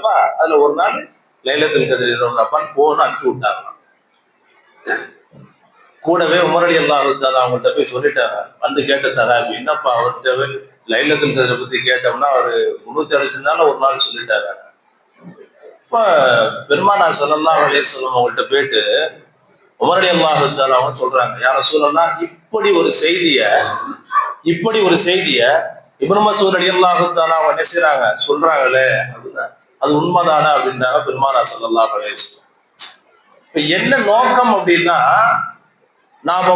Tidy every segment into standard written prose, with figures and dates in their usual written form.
அல்லவா, அதுல ஒரு நாள் லைலத்துல் கத்ர் இரவுன்னு போன்னு அனுப்பி விட்டாங்க. கூடவே உமர் ரலியல்லாஹு தஆலா அவங்கள்ட்ட போய் சொல்லிட்டாங்க. வந்து கேட்ட சஹாபி, என்னப்பா அவர்கிட்ட லைலத்துல் கத்ரை பத்தி கேட்டோம்னா அவரு 365 நாள் ஒரு நாள் சொல்லிட்டாரு. இப்ப பெருமானா ஸல்லல்லாஹு அலைஹி வஸல்லம் அவங்கள்ட்ட போயிட்டு உமர் ரலியல்லாஹு தஆலா அவங்க சொல்றாங்க, யா ரசூலல்லாஹ், இப்படி ஒரு செய்திய இப்னு மஸ்ஊத் ரலியல்லாஹு தஆலா அவங்க என்ன செய்றாங்க, சொல்றாங்களே அப்படின்னா அது உண்மைதானா அப்படின்றாங்க பெருமானா ஸல்லல்லாஹு அலைஹி வஸல்லம். இப்ப என்ன நோக்கம் அப்படின்னா, நாம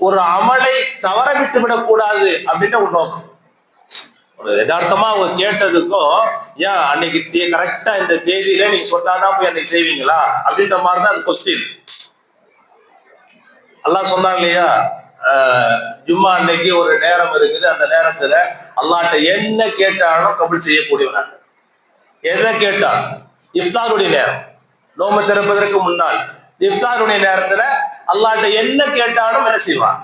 ஒரு அமலை தவற விட்டு விடக்கூடாது அப்படின்ற ஒரு நோக்கம். ஒரு யதார்த்தமா அவங்க கேட்டதுக்கும், ஏன் அன்னைக்கு கரெக்டா இந்த தேதியில நீங்க சொன்னாதான் போய் அன்னைக்கு செய்வீங்களா அப்படின்ற மாதிரிதான் அது கொஸ்டின். அல்லாஹ் சொன்னாங்க இல்லையா, ஜும்மா அன்னைக்கு ஒரு நேரம் இருக்குது, அந்த நேரத்துல அல்லாஹ்ட்ட என்ன கேட்டாலும் கபூல் செய்யக்கூடியவனாக. எதை கேட்டாலும் இஃப்தாருடைய நேரம், நோம்பு திறப்பதற்கு முன்னால் இஃப்தாருடைய நேரத்துல அல்லாஹ்ட்ட என்ன கேட்டாலும் என்ன செய்வான்,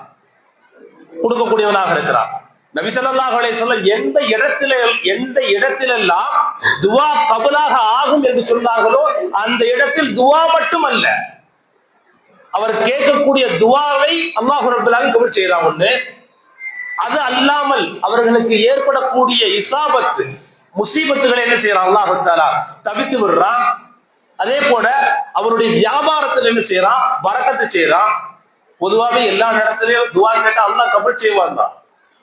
கொடுக்கக்கூடியவனாக இருக்கிறான். நபி ஸல்லல்லாஹு அலைஹி வஸல்லம் எந்த இடத்திலெல்லாம் துஆ கபூலாக ஆகும் என்று சொன்னார்களோ அந்த இடத்தில் துஆ மட்டும் அல்ல, அவர் கேட்கக்கூடிய துஆவை அல்லாஹ் ரப்பல் ஆலமீன் கபூல் செய்றான். ஒண்ணு அது அல்லாமல் அவர்களுக்கு ஏற்படக்கூடிய இசாபத்து முசீபத்துகளை என்ன செய்யறான், அல்லாஹ் தஆலா தவித்து விடுறான். அதே போல அவருடைய வியாபாரத்தில் என்ன செய்யறான், பரக்கத்து செய்யறான். பொதுவாகவே எல்லா இடத்துலயும் துஆ கேட்டா அல்லாஹ் கபூல் செய்வான் தான்.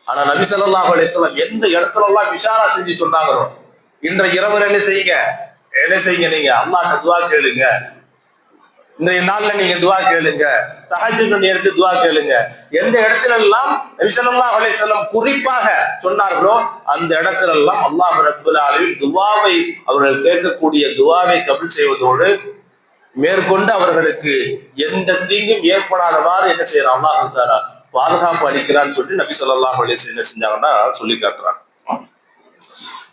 ஆனா நபி ஸல்லல்லாஹு அலைஹி வஸல்லம் எந்த இடத்துல எல்லாம் இஷாரா செஞ்சு சொன்னாங்களோ, இன்றைய இரவுல என்ன செய்யுங்க, நீங்க அல்லாஹ்ட்ட துஆ கேளுங்க, இன்றைய நாள்ல நீங்க துஆ கேளுங்க, தஹஜ்ஜுத் நேரத்துல துஆ கேளுங்க. எந்த இடத்துல எல்லாம் நபி ஸல்லல்லாஹு அலைஹி வஸல்லம் குறிப்பாக சொன்னார்களோ அந்த இடத்துல எல்லாம் அல்லாஹ் ரப்பல் ஆலமீன் துஆவை, அவர்கள் கேட்கக்கூடிய துஆவை கபூல் செய்வதோடு மேற்கொண்டு அவர்களுக்கு எந்த தீங்கும் ஏற்படாதவாறு என்ன செய்யறான், அல்லாஹ் தஆலா பாதுகாப்பு அளிக்கிறான்னு சொல்லி நபி ஸல்லல்லாஹு அலைஹி வஸல்லம் என்ன செஞ்சாங்கன்னா சொல்லி காட்டுறாங்க.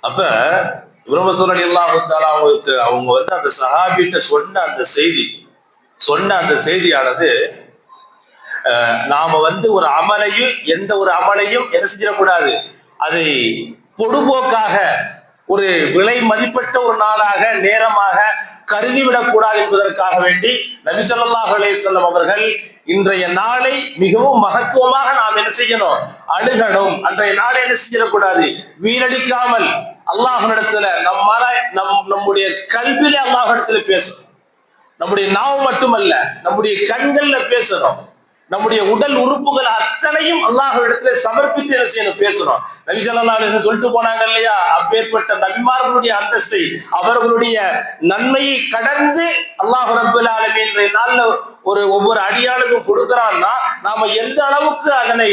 அப்ப இப்னு மஸ்ஊத் ரலியல்லாஹு தஆலா அவங்க அந்த சஹாபிட்ட சொன்ன அந்த செய்தியானது, நாம ஒரு அமலையும் எந்த ஒரு அமலையும் என்ன செஞ்சிடக்கூடாது, அதை பொடுபோக்காக ஒரு விலை மதிப்பட்ட ஒரு நாளாக நேரமாக கருதிவிடக்கூடாது என்பதற்காக வேண்டி நபி ஸல்லல்லாஹு அலைஹி வஸல்லம் அவர்கள் இன்றைய நாளை மிகவும் மகத்துவமாக நாம் என்ன செய்யணும், அணுகணும். அன்றைய நாளை என்ன செஞ்சிடக்கூடாது, வீணடிக்காமல் அல்லாஹ்விடத்துல நம்முடைய கல்வியிலே அல்லாஹ்விடத்துல பேசணும். நம்முடைய நாவு மட்டுமல்ல, நம்முடைய கண்கள்ல பேசணும். நம்முடைய உடல் உறுப்புகள் அத்தனையும் அல்லாஹ்விடத்துல சமர்ப்பித்து என்ன செய்யணும், பேசணும். நபி ஸல்லல்லாஹு அலைஹி வஸல்லம் சொல்லிட்டு போனாங்க இல்லையா, அப்பேற்பட்ட நபிமார்களுடைய அந்தஸ்தை, அவர்களுடைய நன்மையை கடந்து அல்லாஹ் ரப்பல் ஆலமீன் இன்றைய நாள்ல ஒவ்வொரு அடியாளுக்கும் கொடுக்கிறான்னா நாம எந்த அளவுக்கு அதனை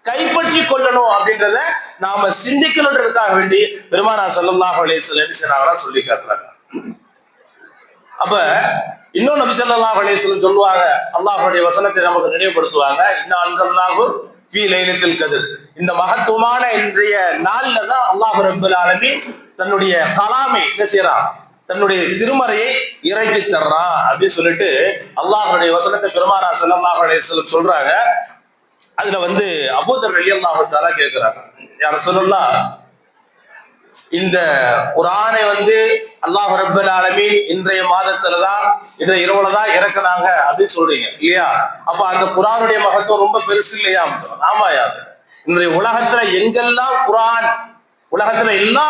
கைப்பற்றி கொள்ளணும் அப்படின்றத நாம சிந்திக்கணுன்றதுக்காக வேண்டி பெருமானா ஸல்லல்லாஹு அலைஹி வஸல்லம் என்ன செய்றாங்கன்னா சொல்லி காட்டுறாங்க. அப்ப இன்னும் நபி ஸல்லல்லாஹு அலைஹி வஸல்லம் சொல்லுவாங்க, அல்லாஹ்வுடைய வசனத்தை நமக்கு நினைவுபடுத்துவாங்க, இன்னா அன்ஸல்னாஹு ஃபீ லைலத்துல் கத்ர், இந்த மகத்துவமான இன்றைய நாள்ல தான் அல்லாஹ் ரப்பல் ஆலமீன் தன்னுடைய கலாமை என்ன செய்றான், தன்னுடைய திருமறையை இறக்கி தர்றான் அப்படின்னு சொல்லிட்டு அல்லாஹ்வுடைய வசனத்தை பெருமானா ஸல்லல்லாஹு அலைஹி வஸல்லம் சொல்றாங்க. அதுல அபூதர் ரலியல்லாஹு தஆலா கேட்கிறாங்க, யா ரசூலல்லாஹ், இந்த குர்ஆனை அல்லாஹ் ரப்பல் ஆலமீன் இன்றைய மாதத்துலதான், இன்றைய இரவுலதான் இறக்குனாங்க அப்படின்னு சொல்றீங்க இல்லையா, அப்ப அந்த குர்ஆனுடைய மகத்துவம் ரொம்ப பெருசு இல்லையா? ஆமாயா, இன்றைய உலகத்துல எங்கெல்லாம் குர்ஆன், உலகத்துல எல்லா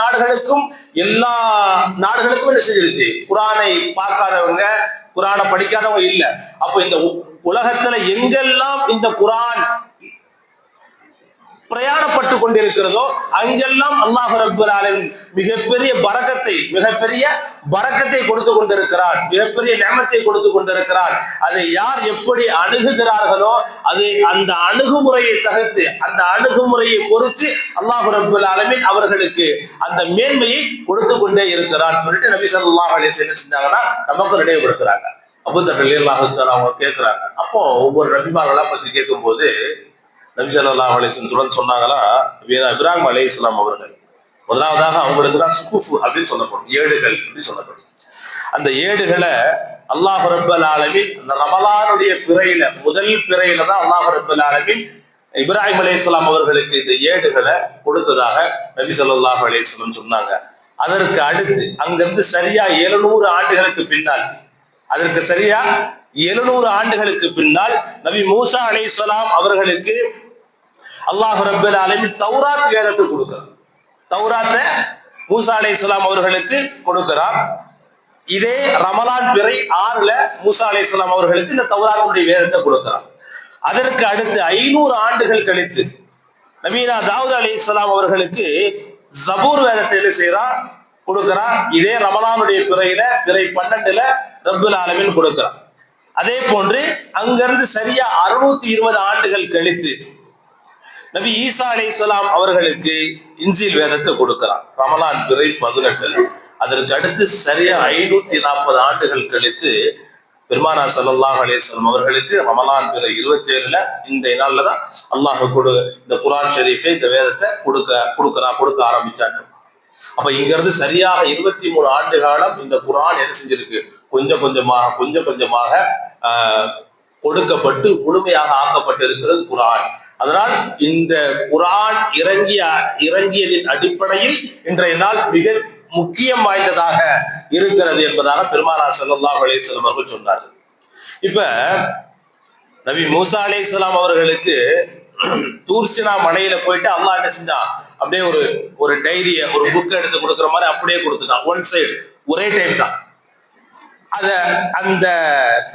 நாடுகளுக்கும் என்ன செஞ்சிருக்கு, குர்ஆனை பார்க்காதவங்க, குர்ஆனை படிக்காதவங்க இல்ல. அப்ப இந்த உலகத்துல எங்கெல்லாம் இந்த குர்ஆன் பிரயாணப்பட்டு கொண்டிருக்கிறதோ அங்கெல்லாம் அல்லாஹ் ரப்பல் ஆலமீன் மிகப்பெரிய பரக்கத்தை கொடுத்து கொண்டிருக்கிறார், மிகப்பெரிய நிஅமத்தை கொடுத்து கொண்டிருக்கிறார். அதை யார் எப்படி அணுகுகிறார்களோ அதை அந்த அணுகுமுறையை தவிர்த்து, அந்த அணுகுமுறையை பொறுத்து அல்லாஹ் ரப்பல் ஆலமீன் அவர்களுக்கு அந்த மேன்மையை கொடுத்து கொண்டே இருக்கிறார் சொல்லிட்டு நபி ஸல்லல்லாஹு அலைஹி வஸல்லம் செஞ்சாங்கன்னா நமக்கு நினைவுபடுத்துறாங்க. அபூதர் ரலியல்லாஹு தஆலா அவங்க கேட்கிறாங்க. அப்போ ஒவ்வொரு நபிமார்களா பத்தி கேட்கும்போது நபி ஸல்லல்லாஹு அலைஹி வஸல்லம் தொடர்ந்து சொன்னாங்களா, இப்ராஹிம் அலைஹிஸ்ஸலாம் அவர்கள் முதலாவதாக அவங்களுக்கு தான் சுகுஃப் அப்படின்னு சொல்லப்படும், ஏடுகள் அப்படின்னு சொல்லப்படும். அந்த ஏடுகளை அல்லாஹ் ரப்பல் ஆலமீன் ரமலானுடைய முதல் பிறையில தான் அல்லாஹ் ரப்பல் ஆலமீன் இப்ராஹிம் அலைஹிஸ்ஸலாம் அவர்களுக்கு இந்த ஏடுகளை கொடுத்ததாக நபி ஸல்லல்லாஹு அலைஹி வஸல்லம் சொன்னாங்க. அதற்கு அடுத்து அங்கிருந்து சரியா 700 ஆண்டுகளுக்கு பின்னால், அதற்கு சரியா 700 ஆண்டுகளுக்கு பின்னால் நபி மூசா அலைஹிஸ்ஸலாம் அவர்களுக்கு அல்லாஹ் ரப்பல் ஆலமீன் தௌராத் வேதத்தை கொடுக்கிறார். தௌராத்தை மூசா அலைஹிஸ்ஸலாம் அவர்களுக்கு கொடுக்கிறார். இதே ரமலான் பிறை 6ல மூசா அலைஹிஸ்ஸலாம் அவர்களுக்கு இந்த தௌராத்துடைய வேதத்தை கொடுக்கிறார். அதற்கு அடுத்து 500 ஆண்டுகள் கழித்து நபீனா தாவூத் அலைஹிஸ்ஸலாம் அவர்களுக்கு ஜபூர் வேதத்தை என்ன செய்யறான், கொடுக்கிறான். இதே ரமலானுடைய பிறை 12ல ரப்புல் ஆலமீன் கொடுக்கிறான். அதே போன்று அங்கிருந்து சரியா 620 ஆண்டுகள் கழித்து நபி ஈசா அலைஹிஸ்ஸலாம் அவர்களுக்கு இன்ஜீல் வேதத்தை கொடுக்கிறான் ரமலான் பிறை 18ல. அதற்கு அடுத்து சரியா 540 ஆண்டுகள் கழித்து பெருமானார் ஸல்லல்லாஹு அலைஹி வஸல்லம் அவர்களுக்கு ரமலான் பிறை 27ல இந்த நாள்ல தான் அல்லாஹ் இந்த குர்ஆன் ஷரீஃபை, இந்த வேதத்தை கொடுக்க ஆரம்பிச்சாங்க. அப்ப இங்க இருந்து சரியாக 23 ஆண்டு காலம் இந்த குர்ஆன் என்ன செஞ்சிருக்கு, கொஞ்சம் கொஞ்சமாக கொடுக்கப்பட்டு முழுமையாக ஆக்கப்பட்டு இருக்கிறது குர்ஆன். அதனால் இந்த குர்ஆன் இறங்கியதின் அடிப்படையில் இன்றைய நாள் மிக முக்கியம் வாய்ந்ததாக இருக்கிறது என்பதாக பெருமானார் ஸல்லல்லாஹு அலைஹி வஸல்லம் அவர்கள் சொன்னார்கள். இப்ப நபி மூசா அலைஹிஸ்ஸலாம் அவர்களுக்கு தூர்சினா மலையில போயிட்டு அல்லாஹ் என்ன செஞ்சான், அப்படியே ஒரு டைரிய, ஒரு புக் எடுத்து கொடுக்குற மாதிரி அப்படியே கொடுத்துட்டான். ஒன் சைடு, ஒரே டைம் தான். அந்த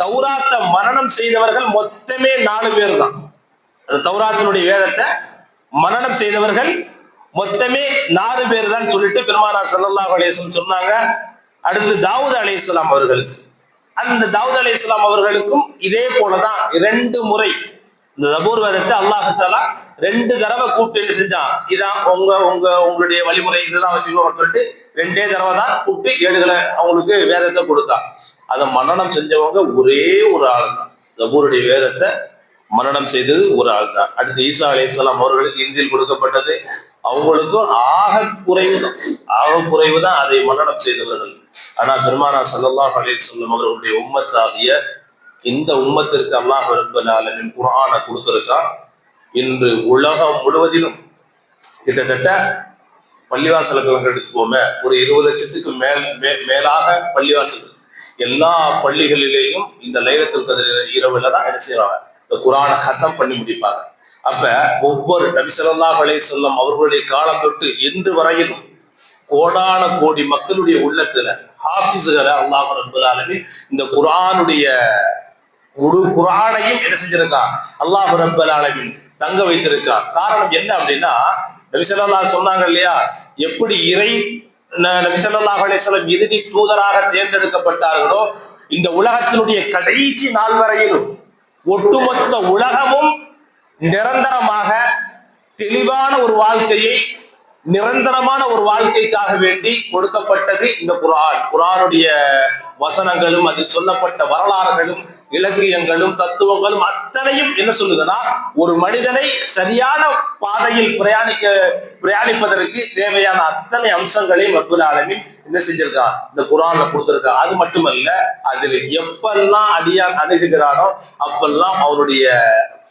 தௌராத்தை மனனம் செய்தவர்கள் மொத்தமே 4 பேர் தான். அந்த தௌராத்தினுடைய வேதத்தை மனனம் செய்தவர்கள் மொத்தமே 4 பேர் தான் சொல்லிட்டு பெருமானார் ஸல்லல்லாஹு அலைஹி வஸல்லம் சொன்னாங்க. அடுத்து தாவூத் அலைஹிஸ்ஸலாம் அவர்களுக்கு, அந்த தாவூத் அலைஹிஸ்ஸலாம் அவர்களுக்கும் இதே போலதான் 2 முறை இந்த ஜபூர் வேதத்தை அல்லாஹ் தஆலா 2 தடவை கூப்பிட்டு என்ன செஞ்சான், இதான் உங்களுடைய வழிமுறை, இதுதான் வச்சுக்கோன்னு சொல்லிட்டு 2 தடவை தான் கூப்பிட்டு ஏடுகளை அவங்களுக்கு வேதத்தை கொடுத்தான். அதை மனனம் செஞ்சவங்க ஒரே ஒரு ஆள் தான். ஜபூருடைய வேதத்தை மனனம் செய்தது ஒரு ஆள் தான். அடுத்து ஈசா அலைஹிஸ்ஸலாம் அவர்களுக்கு இன்ஜீல் கொடுக்கப்பட்டது. அவங்களுக்கும் ஆக குறைவுதான் அதை மனனம் செய்தவர்கள். ஆனா பெருமானார் ஸல்லல்லாஹு அலைஹி வஸல்லம் அவர்களுடைய உம்மத்தாகிய இந்த உம்மத்திற்கு அல்லாஹ் ரப்பல் ஆலமீன் குர்ஆனை கொடுத்திருக்கான். இன்று உலகம் முழுவதிலும் கிட்டத்தட்ட பள்ளிவாசலுக்கு எடுத்துக்கோமே, ஒரு 20 லட்சத்துக்கு மேலாக பள்ளிவாசல், எல்லா பள்ளிகளிலேயும் இந்த லைலத்துல் கத்ர் இரவுல தான் என்ன செய்வாங்க, இந்த குர்ஆனை ஹத்தம் பண்ணி முடிப்பாங்க. அப்ப ஒவ்வொரு நபி ஸல்லல்லாஹு அலைஹி வஸல்லம் அவர்களுடைய காலம் தொட்டு இன்று வரையிலும் கோடான கோடி மக்களுடைய உள்ளத்துல ஹாஃபிஸ்களை அல்லாஹ் ரப்பல் ஆலமீன் இந்த குர்ஆனுடைய முழு குர்ஆனையும் என்ன செஞ்சிருக்கான், அல்லாஹ் ரப்பல் ஆலமீன் தங்க வைத்திருக்கான். காரணம் என்ன அப்படின்னா, நபி ஸல்லல்லாஹு சொன்னாங்க இல்லையா, எப்படி நபி ஸல்லல்லாஹு அலைஹி வஸல்லம் இறுதி தூதராக தேர்ந்தெடுக்கப்பட்டார்களோ, இந்த உலகத்தினுடைய கடைசி நாள் வரையிலும் ஒட்டுமொத்த உலகமும் நிரந்தரமாக தெளிவான ஒரு வாழ்க்கையை, நிரந்தரமான ஒரு வாழ்க்கைக்காக வேண்டி கொடுக்கப்பட்டது இந்த குர்ஆன். குர்ஆனுடைய வசனங்களும் அதில் சொல்லப்பட்ட வரலாறுகளும் இலக்கியங்களும் தத்துவங்களும் அத்தனையும் என்ன சொல்லுதுன்னா, ஒரு மனிதனை சரியான பாதையில் பிரயாணிப்பதற்கு தேவையான அத்தனை அம்சங்களையும் ரப்பல் ஆலமீன் என்ன செஞ்சிருக்கான், இந்த குர்ஆன்ல கொடுத்திருக்கான். அது மட்டுமல்ல, அதில் எப்பெல்லாம் அடியான் அணுகுகிறானோ அப்பெல்லாம் அவருடைய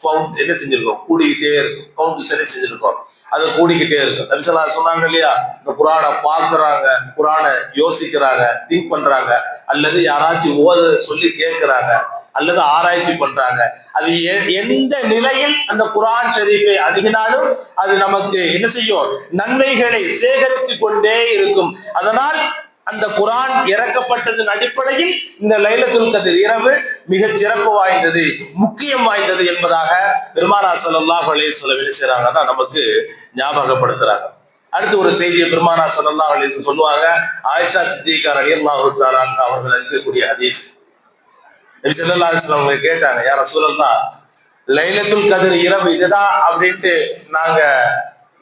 ஃபவுண்ட் என்ன செஞ்சிருக்கோம், கூடிக்கிட்டே இருக்கும். கவுண்ட் சரி செஞ்சிருக்கோம், அதை கூடிக்கிட்டே இருக்கும். நபி ஸல்லல்லாஹு சொன்னாங்க இல்லையா, இந்த குர்ஆனை பார்க்கறாங்க, குர்ஆனை யோசிக்கிறாங்க, திங்க் பண்றாங்க, அல்லது யாராச்சும் ஓத சொல்லி கேட்கிறாங்க, அல்லது ஆராய்ச்சி பண்றாங்க. அது எந்த நிலையில் அந்த குர்ஆன் ஷரீஃபை அணுகினாலும் அது நமக்கு என்ன செய்யும், நன்மைகளை சேகரித்து கொண்டே இருக்கும். அதனால் அந்த குர்ஆன் இறக்கப்பட்டதன் அடிப்படையில் இந்த லைலத்துல் கத்ர் இரவு மிகச் சிறப்பு வாய்ந்தது, முக்கியம் வாய்ந்தது என்பதாக பெருமானார் ஸல்லல்லாஹு அலைஹி வஸல்லம் என்ன செய்றாங்கன்னா நமக்கு ஞாபகப்படுத்துறாங்க. அடுத்து ஒரு செய்தியை பெருமானார் ஸல்லல்லாஹு அலைஹி வஸல்லம் சொல்லுவாங்க. ஆயிஷா சித்திகா ரலியல்லாஹு தஆலா அன்ஹா அவர்கள் அறிவிக்கக்கூடிய ஹதீஸ். நபி ஸல்லல்லாஹு அலைஹி வஸல்லம் அவங்க கேட்டாங்க, யா ரசூலல்லாஹ், லைலத்துல் கத்ர் இரவு இதுதான் அப்படின்ட்டு நாங்க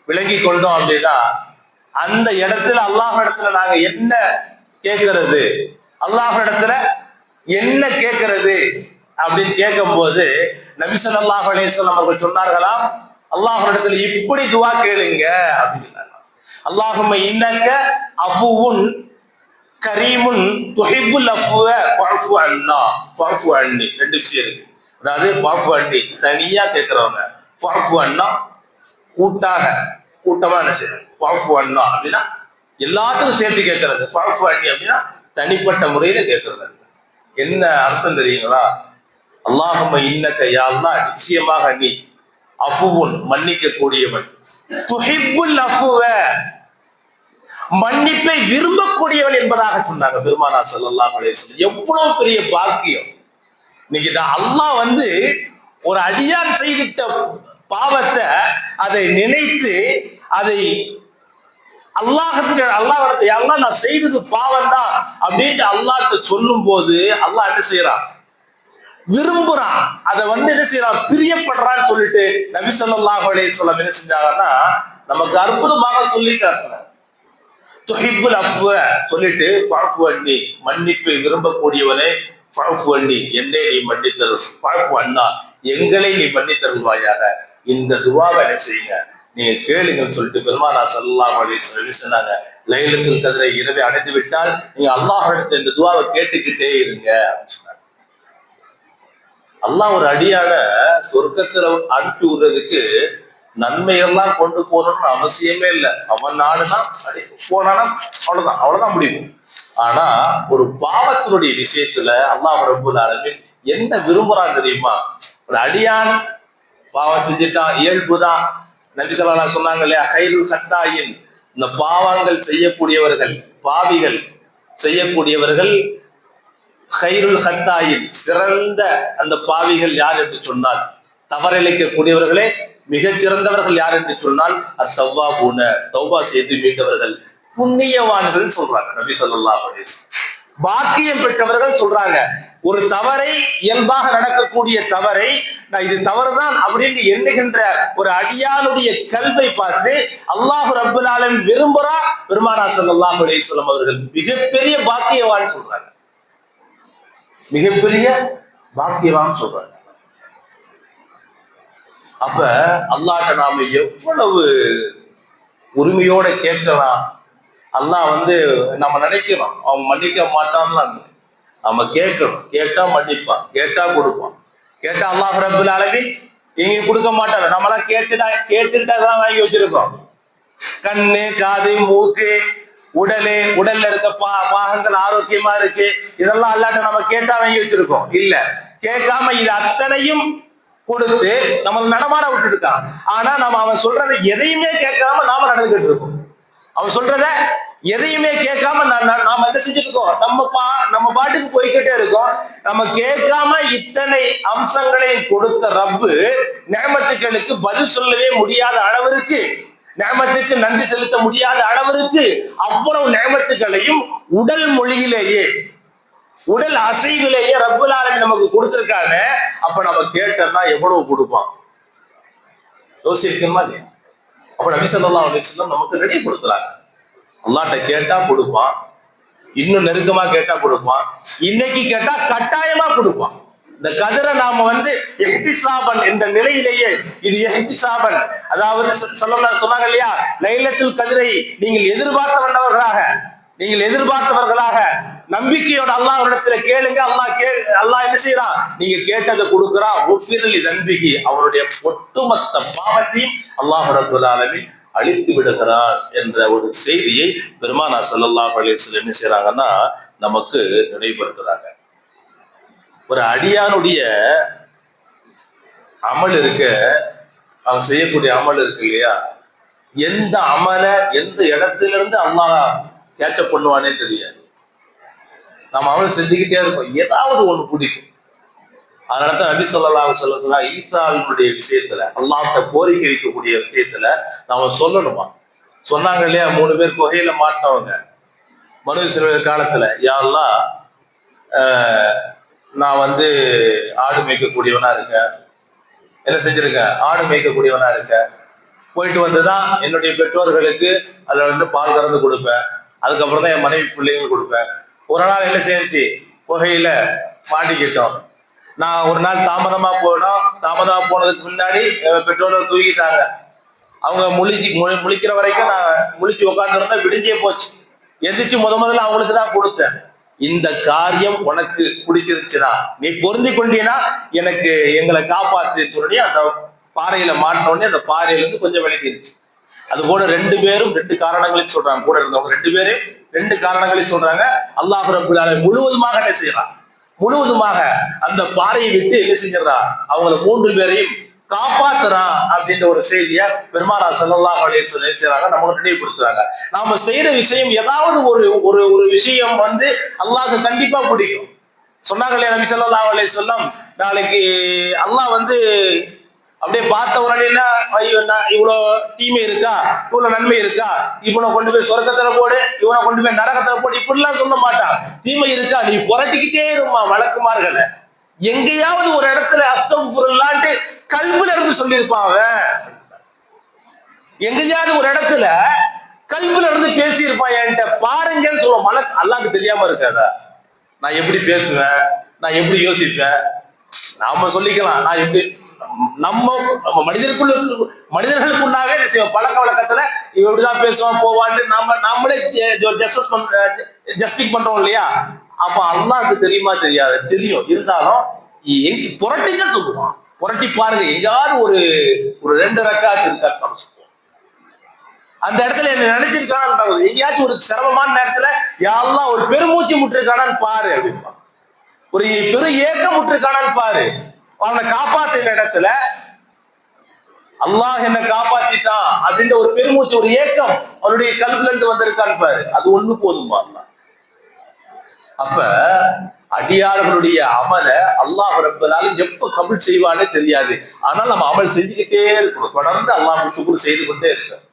விளங்கி கொண்டோம் அப்படின்னா, அந்த இடத்துல அல்லாஹ் இடத்துல நாங்க என்ன கேட்கறது, அல்லாஹ் இடத்துல என்ன கேட்கறது அப்படின்னு கேட்கும் போது நபி ஸல்லல்லாஹு அலைஹி வஸல்லம் அவர்கள் சொன்னார்களாம், அல்லாஹ் இடத்துல இப்படி துஆ கேளுங்க அப்படின்னு. அல்லாஹும்ம இன்னக அஃபுவுன் கரீமுன் துஹிப்புல் அஃப்வ ஃபஅஃபு அன்னா ஃபஅஃபு அன்னி. 2 விஷயம் இருக்கு. அதாவது ஃபஅஃபு அன்னி தனியா கேட்கிறவங்க, ஃபஅஃபு அன்னா கூட்டமா என்ன செய்யணும், ஃபஅஃபு அன்னா அப்படின்னா எல்லாத்துக்கும் சேர்த்து கேட்கறது. ஃபஅஃபு அன்னி அப்படின்னா தனிப்பட்ட முறையில கேட்கறது. என்ன அர்த்தம் தெரியுங்களா? அல்லாஹும்ம இன்னக யா அல்லாஹ், நிச்சயமாக நீ அஃபுவுன் மன்னிக்க கூடியவன், துஹிப்புல் அஃபுவ மன்னிப்பை விரும்பக்கூடியவன் என்பதாக சொன்னாங்க பெருமானார் ஸல்லல்லாஹு அலைஹி வஸல்லம். எவ்வளவு பெரிய பாக்கியம்! இன்னைக்கு அல்லாஹ் வந்து ஒரு அடியான் செய்திட்ட பாவத்தை அதை நினைத்து அதை அல்லாஹ் நான் செய்தது பாவம் தான் அப்படின்ட்டு அல்லாஹ்ட்ட சொல்லும் போது அல்லாஹ் என்ன செய்யறான்? விரும்புறான். அதை வந்து என்ன செய்யறான்? பிரியப்படுறான்னு சொல்லிட்டு நபி ஸல்லல்லாஹு அலைஹி வஸல்லம் என்ன செஞ்சாங்கன்னா நமக்கு அற்புதமாக சொல்லிட்டாங்க. துஹிப்புல் அஃப்வ சொல்லிட்டு ஃபஅஃபு அன்னி, மன்னிப்பை விரும்பக்கூடியவனே, ஃபஅஃபு அன்னி, என்னை நீ மன்னித்தருள், ஃபஅஃபு அன்னா, எங்களை நீ மன்னித்தருள்வாயாக. இந்த துஆவை என்ன செய்யுங்க, நீங்க கேளுங்கன்னு சொல்லிட்டு பெருமானார் ஸல்லல்லாஹு அலைஹி வஸல்லம் சொன்னாங்க. லைலத்துல் கத்ரை இரவை அடைந்து விட்டால் நீங்க அல்லாஹ்விடத்தில் இந்த துஆவை கேட்டுக்கிட்டே இருங்க அப்படின்னு சொன்னாங்க. அல்லாஹ் ஒரு அடியான சொர்க்கத்துல அனுப்பி விடுறதுக்கு நன்மையெல்லாம் கொண்டு போகணும்னு அவசியமே இல்லை. அவன் நாடுனா போனானா அவ்வளவுதான் முடியும். ஆனா ஒரு பாவத்தினுடைய விஷயத்துல அல்லாஹ் ரப்பல் ஆலமீன் என்ன விரும்புறான் தெரியுமா? ஒரு அடியான் பாவம் செஞ்சுட்டான், இயல்புதான். நபி ஸல்லல்லாஹு அலைஹி வஸல்லம் சொன்னாங்க இல்லையா, கைருல் கத்தாயின், இந்த பாவங்கள் செய்யக்கூடியவர்கள், பாவிகள் செய்யக்கூடியவர்கள், கைருல் கத்தாயின், சிறந்த அந்த பாவிகள் யார் என்று சொன்னால், தவறிழைக்கக்கூடியவர்களே மிகச் சிறந்தவர்கள் யார் என்று சொன்னால் அத்தவ்வாபூன, தௌபா செய்து மீண்டவர்கள், புண்ணியவான்கள் சொல்றாங்க நபி ஸல்லல்லாஹு அலைஹி வஸல்லம். பாக்கியம் பெற்றவர்கள் சொல்றாங்க. ஒரு தவறை, இயல்பாக நடக்கக்கூடிய தவறை, நான் இது தவறுதான் அப்படின்னு எண்ணுகின்ற ஒரு அடியானுடைய கல்வை பார்த்து அல்லாஹ் ரப்பல் ஆலமீன் விரும்புறா. பெருமானார் ஸல்லல்லாஹு அலைஹி வஸல்லம் அவர்கள் மிகப்பெரிய பாக்கியவான் சொல்றாங்க. மிகப்பெரிய பாக்கியவான் சொல்றாங்க. அப்ப அல்லாஹ்ட்ட நாம எவ்வளவு உரிமையோட கேட்கலாம். அல்லாஹ் வந்து நம்ம நினைக்கிறோம் அவன் மன்னிக்க மாட்டான்னு. நம்ம கேட்கணும், கேட்டா மன்னிப்பான், கேட்டா கொடுப்பான். கேட்டா அல்லாஹ் ரப்பல் ஆலமீன் எங்க கொடுக்க மாட்டாங்க. நம்மளாம் கேட்டுக்கிட்டா தான் வாங்கி வச்சிருக்கோம். கண்ணு, காது, மூக்கு, உடல்ல இருக்க பாகங்கள் ஆரோக்கியமா இருக்கு, இதெல்லாம் அல்லாஹ்ட்ட நம்ம கேட்டா வாங்கி வச்சிருக்கோம். இல்ல, கேட்காம இது அத்தனையும் கொடுத்து நம்ம நடமாட விட்டு இருக்கான். ஆனா நம்ம அவன் சொல்றதை எதையுமே கேட்காம நாம நடந்துகிட்டு இருக்கோம். அவன் சொல்றத எதையுமே கேட்காம நாம என்ன செஞ்சுட்டு இருக்கோம்? நம்ம பாட்டுக்கு போய்கிட்டே இருக்கோம். நம்ம கேட்காம இத்தனை அம்சங்களையும் கொடுத்த ரப்பு நிஅமத்துகளுக்கு பதில் சொல்லவே முடியாத அளவிற்கு, நிஅமத்துக்கு நன்றி செலுத்த முடியாத அளவிற்கு அவ்வளவு நிஅமத்துகளையும் உடல் மொழியிலேயே, உடல் அசைவிலேயே ரப்பல் ஆலமீன் நமக்கு கொடுத்திருக்காங்க. அப்ப நம்ம கேட்டோம்னா எவ்வளவு கொடுப்பான் யோசிக்கணுமா இல்லையா? அப்ப நபி ஸல்லல்லாஹு அலைஹி வஸல்லம் நமக்கு ரெடி கொடுத்துறாங்க. அல்லாஹ்ட்ட கேட்டா கொடுப்பான், இன்னும் நெருக்கமா கேட்டா கொடுப்பான், இன்னைக்கு கேட்டா கட்டாயமா கொடுப்பான். இந்த கதிரை நாம வந்து இஹ்திசாபன் என்ற நிலையிலேயே, இது இஹ்திசாபன், அதாவது சொன்னாங்க இல்லையா, லைலத்துல் கதிரை நீங்கள் எதிர்பார்த்தவர்களாக நம்பிக்கையோட அல்லாஹ்விடத்துல கேளுங்க. அல்லாஹ் என்ன செய்யறான்? நீங்க கேட்டதை கொடுக்கிறான். உஃபிரலி தன்பிகி, அவருடைய ஒட்டுமொத்த பாவத்தையும் அல்லாஹ் ரப்பல் ஆலமீன் அழித்து விடுகிறார் என்ற ஒரு செய்தியை பெருமானார் ஸல்லல்லாஹு அலைஹி வஸல்லம் என்ன செய்யறாங்கன்னா நமக்கு நினைவுபடுத்துறாங்க. ஒரு அடியானுடைய அமல் இருக்க, அவன் செய்யக்கூடிய அமல் இருக்கு இல்லையா, எந்த அமல எந்த இடத்திலிருந்து அல்லாஹ் கேட்சப் பண்ணுவானே தெரியாது. நம்ம அமல் செஞ்சுக்கிட்டே இருக்கோம், ஏதாவது ஒண்ணு பிடிக்கும். அதனாலதான் நபி ஸல்லல்லாஹு அலைஹி வஸல்லம் ஈசாவினுடைய விஷயத்துல, அல்லாஹ்ட்ட கோரிக்கை வைக்கக்கூடிய விஷயத்துல நாம சொல்லணுமா? சொன்னாங்க இல்லையா, 3 பேர் குகையில மாட்டினவங்க மனு இஸ்ராயேல் காலத்துல, யா அல்லாஹ் நான் வந்து ஆடு மேய்க்கக்கூடியவனா இருக்கேன், என்ன செஞ்சிருக்கேன், ஆடு மேய்க்கக்கூடியவனா இருக்கேன், போயிட்டு வந்துதான் என்னுடைய பெற்றோர்களுக்கு அதுல வந்து பால் கறந்து கொடுப்பேன், அதுக்கப்புறம் தான் என் மனைவி பிள்ளைகள் கொடுப்பேன். ஒரு நாள் என்ன செஞ்சு புகையில மாட்டிக்கிட்டோம். நான் ஒரு நாள் தாமதமா போனதுக்கு முன்னாடி பெற்றோர்கள் தூக்கிட்டாங்க. அவங்க முழிக்கிற வரைக்கும் நான் முழிச்சு உட்காந்துருந்தா விடிஞ்சே போச்சு. எந்திரிச்சு முதல்ல அவங்களுக்கு தான் கொடுத்தேன். இந்த காரியம் உனக்கு பிடிச்சிருச்சுன்னா, நீ பொருந்தி கொண்டீனா எனக்கு எங்களை காப்பாத்துன்னு சொல்லி அந்த பாறையில மாட்டின உடனே அந்த பாறையில இருந்து கொஞ்சம் விளக்கிருச்சு. அது போல ரெண்டு பேரும் ரெண்டு காரணங்களையும் சொல்றாங்க. கூட இருந்தவங்க ரெண்டு பேரும் ரெண்டு காரணங்களையும் சொல்றாங்க. அல்லாஹ் ரப்பல் ஆலமீன் முழுவதுமாக என்ன செய்யறான், முழுவதுமாக அந்த பாறையை விட்டு என்ன செஞ்சிடறா, அவங்கள மூன்று பேரையும் காப்பாத்துறான் அப்படின்ற ஒரு செய்திய பெருமானார் ஸல்லல்லாஹு அலைஹி வஸல்லம் செய்யறாங்க, நமக்கு நினைவுபடுத்துறாங்க. நாம செய்யற விஷயம் ஏதாவது ஒரு ஒரு ஒரு விஷயம் வந்து அல்லாஹ்க்கு கண்டிப்பா பிடிக்கும். சொன்னாங்க இல்லையா நபி ஸல்லல்லாஹு அலைஹி வஸல்லம், நாளைக்கு அல்லாஹ் வந்து அப்படியே பார்த்த உடனே இவ்வளவு தீமை இருக்கா, இவ்வளவு நன்மை இருக்கா, இவனை கொண்டு போய் சொர்க்கத்துல போடு, இவனை கொண்டு போய் நரகத்துல போடு, இப்படிலாம் சொல்ல மாட்டான். தீமை இருக்கா, நீ புரட்டிக்கிட்டே இருமா வழக்குமார்களை. எங்கேயாவது ஒரு இடத்துல அஸ்தக்ஃபிருல்லாஹ்னு கல்புல இருந்து சொல்லியிருப்பான் அவன். எங்கேயாவது ஒரு இடத்துல கல்புல இருந்து பேசியிருப்பான் என்கிட்ட பாருங்கன்னு சொல்லுவான். மலக்கு அல்லாஹ்க்கு தெரியாம இருக்காதா? நான் எப்படி பேசுவேன், நான் எப்படி யோசிப்பேன், நாம சொல்லிக்கலாம். நான் எப்படி நம்ம மனிதர்களுக்குள்ளாவே என்ன செய்வோம், பழக்க வழக்கத்துல இவன் இப்படிதான் பேசுவான் போவான்னு நம்மளே ஜஸ்டிக் பண்றோம் இல்லையா? அப்ப அல்லாஹ்க்கு தெரியுமா தெரியாது? தெரியும். இருந்தாலும் புரட்டிங்க சொல்லுவான். புரட்டி பாருங்க, எங்கேயாவது ஒரு ஒரு 2 ரக்காத் இருக்கான்னு சொல்லுவோம். அந்த இடத்துல என்ன நினைச்சிருக்கானு, எங்கேயாச்சும் ஒரு சிரமமான நேரத்துல யா அல்லாஹ் ஒரு பெருமூச்சு முட்டிருக்கானான்னு பாரு அப்படின்பா, ஒரு பெரு ஏக்கம் முட்டிருக்கானான்னு பாரு. அவனை காப்பாத்தின இடத்துல அல்லாஹ் என்ன காப்பாத்திட்டான் அப்படின்ற ஒரு பெருமூச்சு, ஒரு ஏக்கம் அவனுடைய கல்வில இருந்து வந்திருக்கான்னு பாரு. அது ஒண்ணு போதுமா? அப்ப அடியார்களுடைய அமல அல்லாஹ் ரப்பல் ஆலமீன் எப்ப கபூல் செய்வானே தெரியாது. ஆனால் நம்ம அமல் செஞ்சுக்கிட்டே இருக்கணும். தொடர்ந்து அல்லாஹ் சுக்குர் செய்து கொண்டே இருக்கணும்.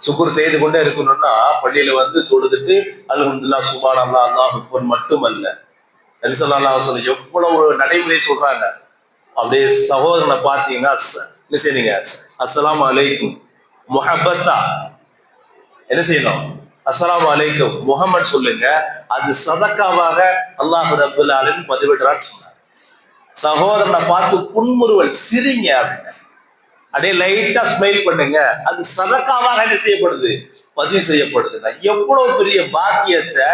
சுக்குர் செய்து கொண்டே இருக்கணும்னா பள்ளியில வந்து தொழுதுட்டு அல்ஹம்துலில்லாஹ் சுப்ஹானல்லாஹ் அல்லாஹ் அக்பர் மட்டுமல்ல, நபி ஸல்லல்லாஹு அலைஹி வஸல்லம் எவ்வளவு நடைமுறை சொல்றாங்க. அப்படியே சகோதரனை பார்த்தீங்கன்னா என்ன செய்யுங்க, அஸ்ஸலாமு அலைக்கும் முஹப்பத்தா என்ன செய்யணும், அஸ்ஸலாமு அலைக்கும் முஹம்மது சொல்லுங்க, அது சதக்காவாக அல்லாஹ் ரப்பல் ஆலமீன் பதிவிடுறான்னு சொன்னாங்க. சகோதரனை பார்த்து புன்முறுவல் சிரிங்க அப்படின்னு, அப்படியே லைட்டா ஸ்மைல் பண்ணுங்க, அது சதக்காவாக என்ன செய்யப்படுது, பதிவு செய்யப்படுதுங்க. எவ்வளவு பெரிய பாக்கியத்தை,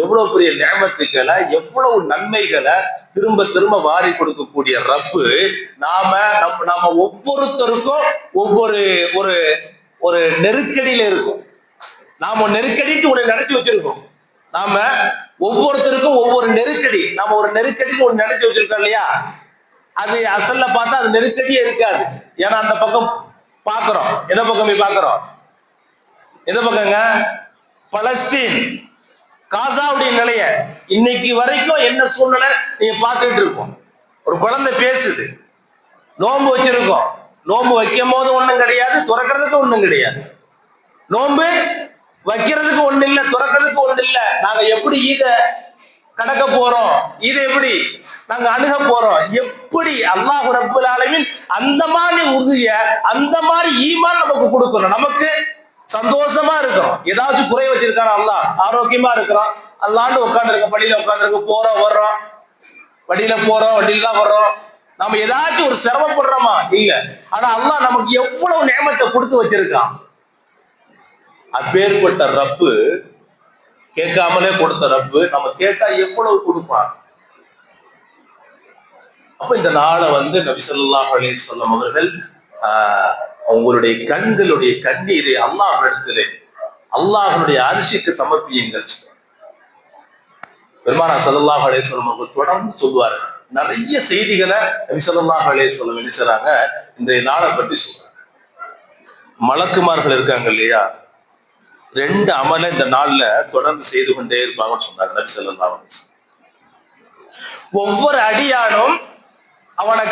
எவ்வளவு பெரிய நியமத்துக்களை, எவ்வளவு நன்மைகளை திரும்ப திரும்ப வாரி கொடுக்கக்கூடிய ரப்பு நாம ஒவ்வொருத்தருக்கும் ஒவ்வொரு ஒரு ஒரு நெருக்கடியில இருக்கும். நாம நெருக்கடிக்கு ஒண்ணு நினைச்சு வச்சிருக்கோம். நாம ஒவ்வொருத்தருக்கும் ஒவ்வொரு நெருக்கடி, நாம ஒரு நெருக்கடிக்கு ஒண்ணு நினைச்சு வச்சிருக்கோம் இல்லையா? அது அசல்ல பார்த்தா அது நெருக்கடியே இருக்காது. ஏன்னா அந்த பக்கம் பாக்குறோம், எந்த பக்கம் போய் பாக்குறோம், எந்த பக்கங்க, பலஸ்தீன் காசாவுடைய நிலைய இன்னைக்கு வரைக்கும் என்ன சூழ்நிலை நீங்க பார்த்துட்டு இருக்கோம். ஒரு குழந்தை பேசுது, நோன்பு வச்சிருக்கோம், நோன்பு வைக்கும் போது ஒண்ணும் கிடையாது, துறக்கிறதுக்கு ஒண்ணும் கிடையாது. நோன்பு வைக்கிறதுக்கு ஒண்ணு இல்ல, துறக்கிறதுக்கு ஒண்ணு இல்ல. நாங்க எப்படி ஈத கடக்க போறோம், இதை எப்படி நாங்க அணுக போறோம், எப்படி அல்லாஹ் ரப்பல் ஆலமீன் அந்த மாதிரி உறுதிய, அந்த மாதிரி ஈமான் நமக்கு கொடுக்கணும். நமக்கு சந்தோஷமா இருக்கிறோம். ஏதாச்சும் குறை வச்சிருக்கான அல்லாஹ், ஆரோக்கியமா இருக்கிறோம், அல்லாண்டு உட்கார்ந்து இருக்க, பள்ளியில உட்கார்ந்து போறோம் வர்றோம், வண்டியில போறோம், வண்டியில தான் வர்றோம். நம்ம ஏதாச்சும் ஒரு சிரமப்படுறோமா? இல்ல. ஆனா அல்லாஹ் நமக்கு எவ்வளவு நியமத்தை கொடுத்து வச்சிருக்கான். அப்பேற்பட்ட ரப்பு, கேட்காமலே கொடுத்த ரப்பு நம்ம கேட்டா எவ்வளவு கொடுப்பான். அப்ப இந்த நாளை வந்து நபி ஸல்லல்லாஹு அலைஹி வஸல்லம் அவர்கள் அவங்களுடைய கண்களுடைய கண்ணீரை அல்லாஹ் இடத்திலே, அல்லாஹ்வுடைய அரிசிக்கு சமர்ப்பியுங்கள். பெருமானார் ஸல்லல்லாஹு அலைஹி வஸல்லம் அவர்கள் தொடர்ந்து சொல்லுவார்கள். நிறைய செய்திகளை நபி ஸல்லல்லாஹு அலைஹி வஸல்லம் என்ன செய்றாங்க, இன்றைய நாளை பற்றி சொல்றாங்க. மலக்குமார்கள் இருக்காங்க இல்லையா, 2 அமலை இந்த நாள்ல தொடர்ந்து செய்து கொண்டே இருப்பாங்கன்னு சொன்னாங்க நபி ஸல்லல்லாஹு அலைஹி வஸல்லம். ஒவ்வொரு அடியானும் அவனை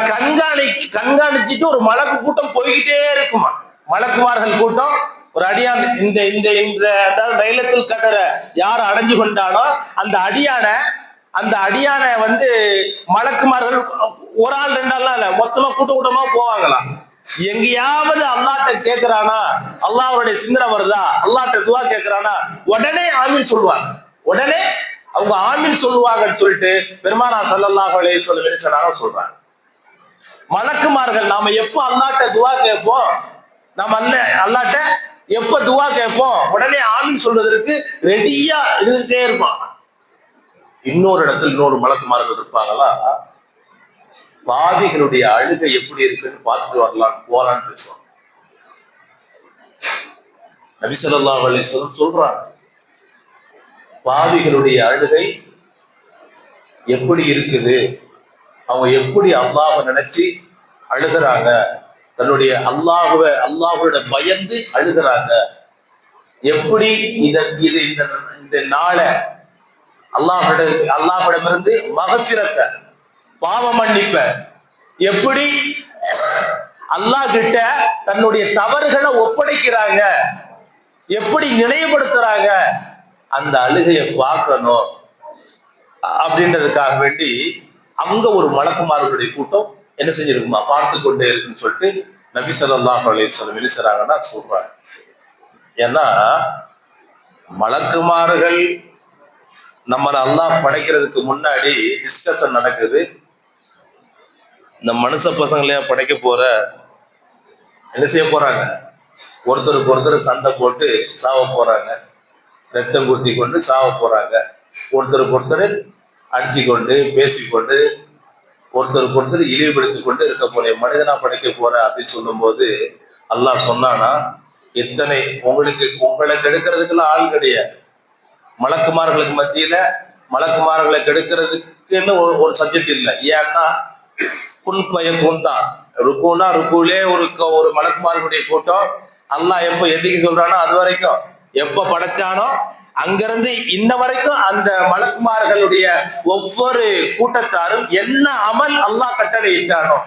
கண்காணிச்சுட்டு ஒரு மலக்கு கூட்டம் போய்கிட்டே இருக்குமா. மலக்குமார்கள் கூட்டம் ஒரு அடியான் இந்த இந்த அதாவது லைலத்துல் கத்ர யார் அடைஞ்சு கொண்டானோ அந்த அடியானை வந்து மலக்குமார்கள் ஒரு ஆள் 2 ஆள்லாம் இல்ல, மொத்தமா கூட்டமா போவாங்களாம். எங்கேயாவது அல்லாஹ்ட்ட கேட்கிறானா, அல்லாஹ்வுடைய சிந்தனை வருதா, அல்லாஹ்ட்ட துஆ கேட்கிறானா, உடனே ஆமீன் சொல்லுவாங்க. உடனே அவங்க ஆமீன் சொல்லுவாங்கன்னு சொல்லிட்டு பெருமானார் ஸல்லல்லாஹு அலைஹி வஸல்லம் சொல்றாங்க. மலக்குமார்கள் நாம எப்ப அல்லாஹ்ட்ட துஆ கேட்போம், நாம அல்லாஹ்ட்ட எப்ப துஆ கேட்போம், உடனே ஆமீன் சொல்வதற்கு ரெடியா இருந்துட்டே இருப்பான். இன்னொரு இடத்துல இன்னொரு மலக்குமார்கள் இருப்பாங்களா, பாவிகளுடைய அழுகை எப்படி இருக்குன்னு பார்த்துட்டு வரலாம் போலான்னு பேசுவாங்க. நபி ஸல்லல்லாஹு அலைஹி வஸல்லம் சொல்றாங்க, பாவிகளுடைய அழுகை எப்படி இருக்குது, அவங்க எப்படி அல்லாஹ்வை நினைச்சு அழுகிறாங்க, தன்னுடைய அல்லாஹ்வோட பயந்து அழுகிறாங்க, எப்படி இது இந்த நாளை அல்லாஹ்விடமிருந்து மகஃபிரத்தை பாவ மன்னிப்ப எப்படி அல்லாஹ் கிட்ட தன்னுடைய தவறுகளை ஒப்படைக்கிறாங்க, எப்படி நினைவுபடுத்துறாங்க, அந்த அழுகையை பார்க்கணும் அப்படின்றதுக்காக வேண்டி அங்க ஒரு மலக்குமார்களுடைய கூட்டம் என்ன செஞ்சிருக்குமா பார்த்து கொண்டே இருக்குன்னு சொல்லிட்டு நபி ஸல்லல்லாஹு அலைஹி வஸல்லம் என்ன செய்றாங்கன்னா சொல்றாங்க. ஏன்னா மலக்குமார்கள் நம்மளை அல்லாஹ் படைக்கிறதுக்கு முன்னாடி டிஸ்கஷன் நடக்குது. இந்த மனுஷ பசங்களையா படைக்க போற, என்ன செய்ய போறாங்க, ஒருத்தருக்கு ஒருத்தர் சண்டை போட்டு சாவ போறாங்க, ரத்தம் குத்தி கொண்டு சாவ போறாங்க, ஒருத்தருக்கு ஒருத்தர் அடிச்சு கொண்டு பேசிக்கொண்டு ஒருத்தருக்கு ஒருத்தர் இழிவுபடுத்தி கொண்டு இருக்க போற மனிதனா படைக்க போற அப்படின்னு சொல்லும் போது அல்லாஹ் சொன்னானா, எத்தனை உங்களை கெடுக்கிறதுக்கெல்லாம் ஆள் கிடையாது. மலக்குமார்களுக்கு மத்தியில மலக்குமார்களை கெடுக்கிறதுக்குன்னு ஒரு சப்ஜெக்ட் இல்லை. ஏன்னா குன் தான் ருக்குனா ருக்குலே ஒரு மலக்குமார்களுடைய கூட்டம் அல்லாஹ் எப்போ எதிர்க்க சொல்றானோ அது வரைக்கும், எப்ப படைச்சானோ அங்கிருந்து இன்ன வரைக்கும் அந்த மலக்குமார்களுடைய ஒவ்வொரு கூட்டத்தாரும் என்ன அமல் அல்லாஹ் கட்டளை இட்டானோ,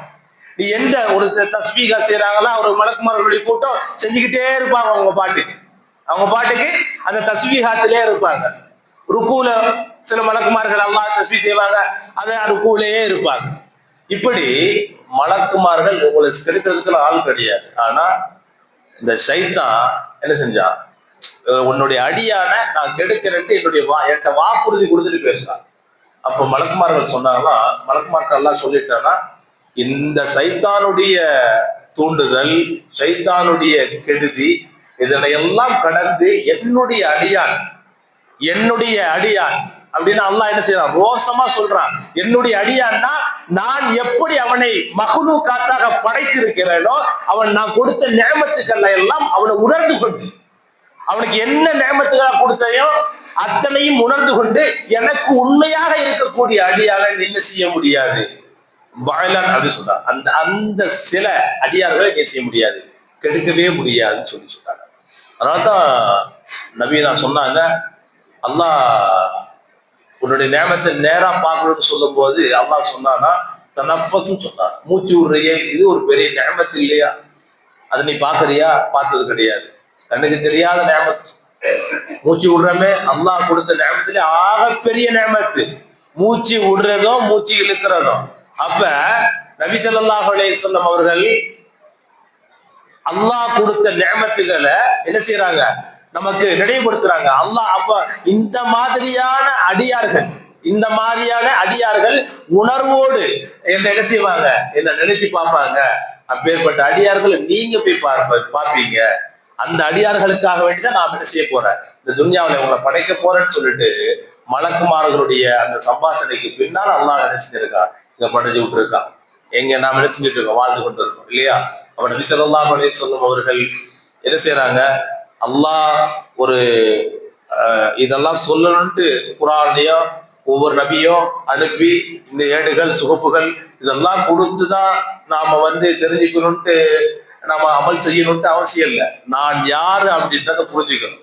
நீ எந்த ஒரு தஸ்பீகா செய்யறாங்களா ஒரு மலக்குமார்களுடைய கூட்டம் செஞ்சுக்கிட்டே இருப்பாங்க. அவங்க பாட்டுக்கு அந்த தஸ்பீகாத்திலே இருப்பாங்க. ருக்கூல சில மலக்குமார்கள் அல்லாஹ் தஸ்பீ செய்வாங்க, அதை ருக்கூலேயே இருப்பாங்க. இப்படி மலக்குமார்கள் உங்களுக்கு கெடுக்கிறதுக்குள்ள ஆள் கிடையாது. ஆனா இந்த ஷைத்தான் என்ன செஞ்சான், உன்னுடைய அடியான நான் கெடுக்கிறேன்ட்டு என்கிட்ட வாக்குறுதி கொடுத்துட்டு போயிருக்கான். அப்ப மலக்குமார்கள் சொன்னாங்கன்னா, மலக்குமார்கள் எல்லாம் சொல்லிட்டான்னா, இந்த சைத்தானுடைய தூண்டுதல், சைத்தானுடைய கெடுதி, இதனை எல்லாம் கடந்து என்னுடைய அடியான் அப்படின்னு அல்லாஹ் என்ன செய்யறான், ரோசமா சொல்றான். என்னுடைய அடியான்னா நான் எப்படி அவனை மஹ்லூகாத்தாக படைத்திருக்கிறேனோ, அவன் நான் கொடுத்த நியமத்துக்களை எல்லாம் அவனை உணர்ந்து கொண்டு, அவனுக்கு என்ன நியமத்துக்களை கொடுத்தையோ அத்தனையும் உணர்ந்து கொண்டு எனக்கு உண்மையாக இருக்கக்கூடிய அடியாளன் என்ன செய்ய முடியாது, பாயலான் அப்படின்னு சொல்றான். அந்த சில அடியார்களை என்ன செய்ய முடியாது, கெடுக்கவே முடியாதுன்னு சொல்றாங்க. அதனால்தான் நபீனா சொன்னாங்க, அல்லாஹ் உன்னுடைய நியமத்தை நேரா பார்க்கணும்னு சொல்லும் போது அல்லாஹ் சொன்னான்னா தனஃபஸ்ன்னு சொன்னான், மூச்சு விடுறையே, இது ஒரு பெரிய நியமத்து இல்லையா, அதை நீ பாக்குறியா, பார்த்தது கிடையாது, கண்ணுக்கு தெரியாத நியமத்து. மூச்சு விடுறமே அல்லாஹ் கொடுத்த நியமத்திலே ஆகப்பெரிய நியமத்து மூச்சு விடுறதும் மூச்சு இழுக்கிறதும். அப்ப நபி ஸல்லல்லாஹு அலைஹி வஸல்லம் அவர்கள் அல்லாஹ் கொடுத்த நியமத்துகளை என்ன செய்யறாங்க, நமக்கு நினைவுபடுத்துறாங்க. அல்லாஹ் அப்ப இந்த மாதிரியான அடியார்கள் உணர்வோடு என்ன செய்வாங்க, என்ன நினைச்சு பார்ப்பாங்க. அப்பேற்பட்ட அடியார்கள் நீங்க போய் பார்ப்பீங்க. அந்த அடியார்களுக்காக வேண்டிதான் நான் என்ன செய்ய போறேன், இந்த துன்யாவில் உங்களை படைக்க போறேன்னு சொல்லிட்டு மலக்குமார்களுடைய அந்த சம்பாஷணைக்கு பின்னால் அல்லாஹ் என்ன செஞ்சிருக்கான், இங்க படைச்சு விட்டுருக்கான். எங்க நாம் என்ன செஞ்சுட்டு இருக்கோம், வாழ்ந்து கொண்டு இருக்கோம் இல்லையா. அப்ப நபி ஸல்லல்லாஹு அலைஹி வஸல்லம் அவர்கள் என்ன செய்யறாங்க, அல்லாஹ் ஒரு இதெல்லாம் சொல்லணும்ட்டு குர்ஆன்லயோ ஒவ்வொரு நபியும் அனுப்பி இந்த ஏடுகள் சுகப்புகள் இதெல்லாம் கொடுத்துதான் நாம தெரிஞ்சுக்கணும்ட்டு நாம அமல் செய்யணும்ட்டு அவசியம் இல்லை. நான் யாரு அப்படின்றத புரிஞ்சுக்கணும்,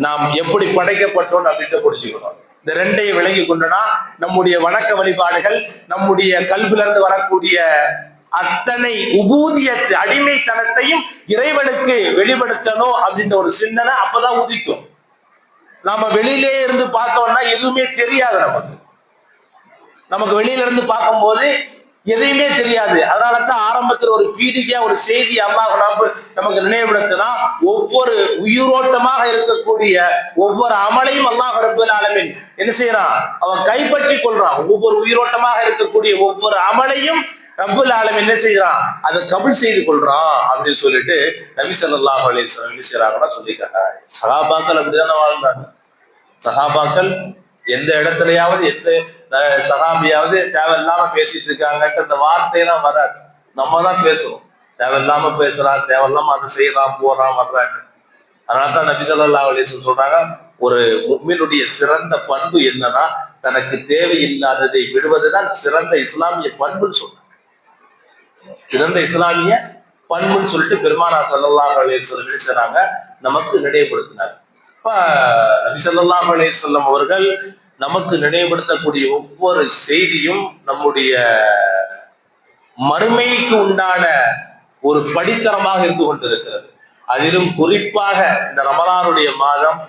நாம் எப்படி படைக்கப்பட்டோம் அப்படின்றத புரிஞ்சுக்கணும். இந்த ரெண்டையும் விளங்கி கொண்டோம்னா நம்முடைய வணக்க வழிபாடுகள், நம்முடைய கல்விலிருந்து வரக்கூடிய அத்தனை உபூதியத்து அடிமைத்தனத்தையும் இறைவனுக்கு வெளிப்படுத்தணும் அப்படின்ற ஒரு சிந்தனை அப்பதான் உதிக்கும். நாம வெளியிலே இருந்து பார்த்தோம்னா எதுவுமே தெரியாது, நமக்கு வெளியில இருந்து பார்க்கும்போது எதையுமே தெரியாது. அதனாலதான் ஆரம்பத்தில் ஒரு பீடிகையா ஒரு செய்தி அல்லாஹ் நமக்கு நினைவுபடுத்தினா, ஒவ்வொரு உயிரோட்டமாக இருக்கக்கூடிய ஒவ்வொரு அமலையும் அல்லாஹ் ரப்பல் ஆலமீன் என்ன செய்யறான், அவன் கைப்பற்றி கொள்றான். ஒவ்வொரு உயிரோட்டமாக இருக்கக்கூடிய ஒவ்வொரு அமலையும் ரப்பல் ஆலமீன் என்ன செய்யறான், அதை கபூல் செய்து கொள்றான் அப்படின்னு சொல்லிட்டு நபி ஸல்லல்லாஹு அலைஹி வஸல்லம் என்ன செய்யறாங்கன்னா சொல்லிக்காங்க. சஹாபாக்கள் அப்படிதானே வாழ்ந்தாங்க. சஹாபாக்கள் எந்த இடத்துலயாவது எந்த சஹாபியாவது தேவையில்லாம பேசிட்டு இருக்காங்கன்ட்டு அந்த வார்த்தையெல்லாம் வராது. நம்ம தான் பேசுவோம், தேவையில்லாம பேசுறான், தேவையில்லாம அதை செய்யறான், போறான், வர்றாங்க. அதனால்தான் நபி ஸல்லல்லாஹு அலைஹி வஸல்லம் சொல்றாங்க, ஒரு முஃமினுடைய சிறந்த பண்பு என்னன்னா தனக்கு தேவையில்லாததை விடுவதுதான் சிறந்த இஸ்லாமிய பண்புன்னு சொல்றாங்க. சிறந்த இஸ்லாமிய பண்புன்னு சொல்லிட்டு பெருமானார் ஸல்லல்லாஹு அலைஹி வஸல்லம் பேசுறாங்க, நமக்கு நினைவுபடுத்தினார். இப்ப நபி ஸல்லல்லாஹு அலைஹி வஸல்லம் அவர்கள் நமக்கு நினைவுபடுத்தக்கூடிய ஒவ்வொரு செய்தியும் நம்முடைய மறுமைக்கு உண்டான ஒரு படித்தரமாக இருந்து கொண்டிருக்கிறது. அதிலும் குறிப்பாக இந்த ரமலானுடைய மாதம்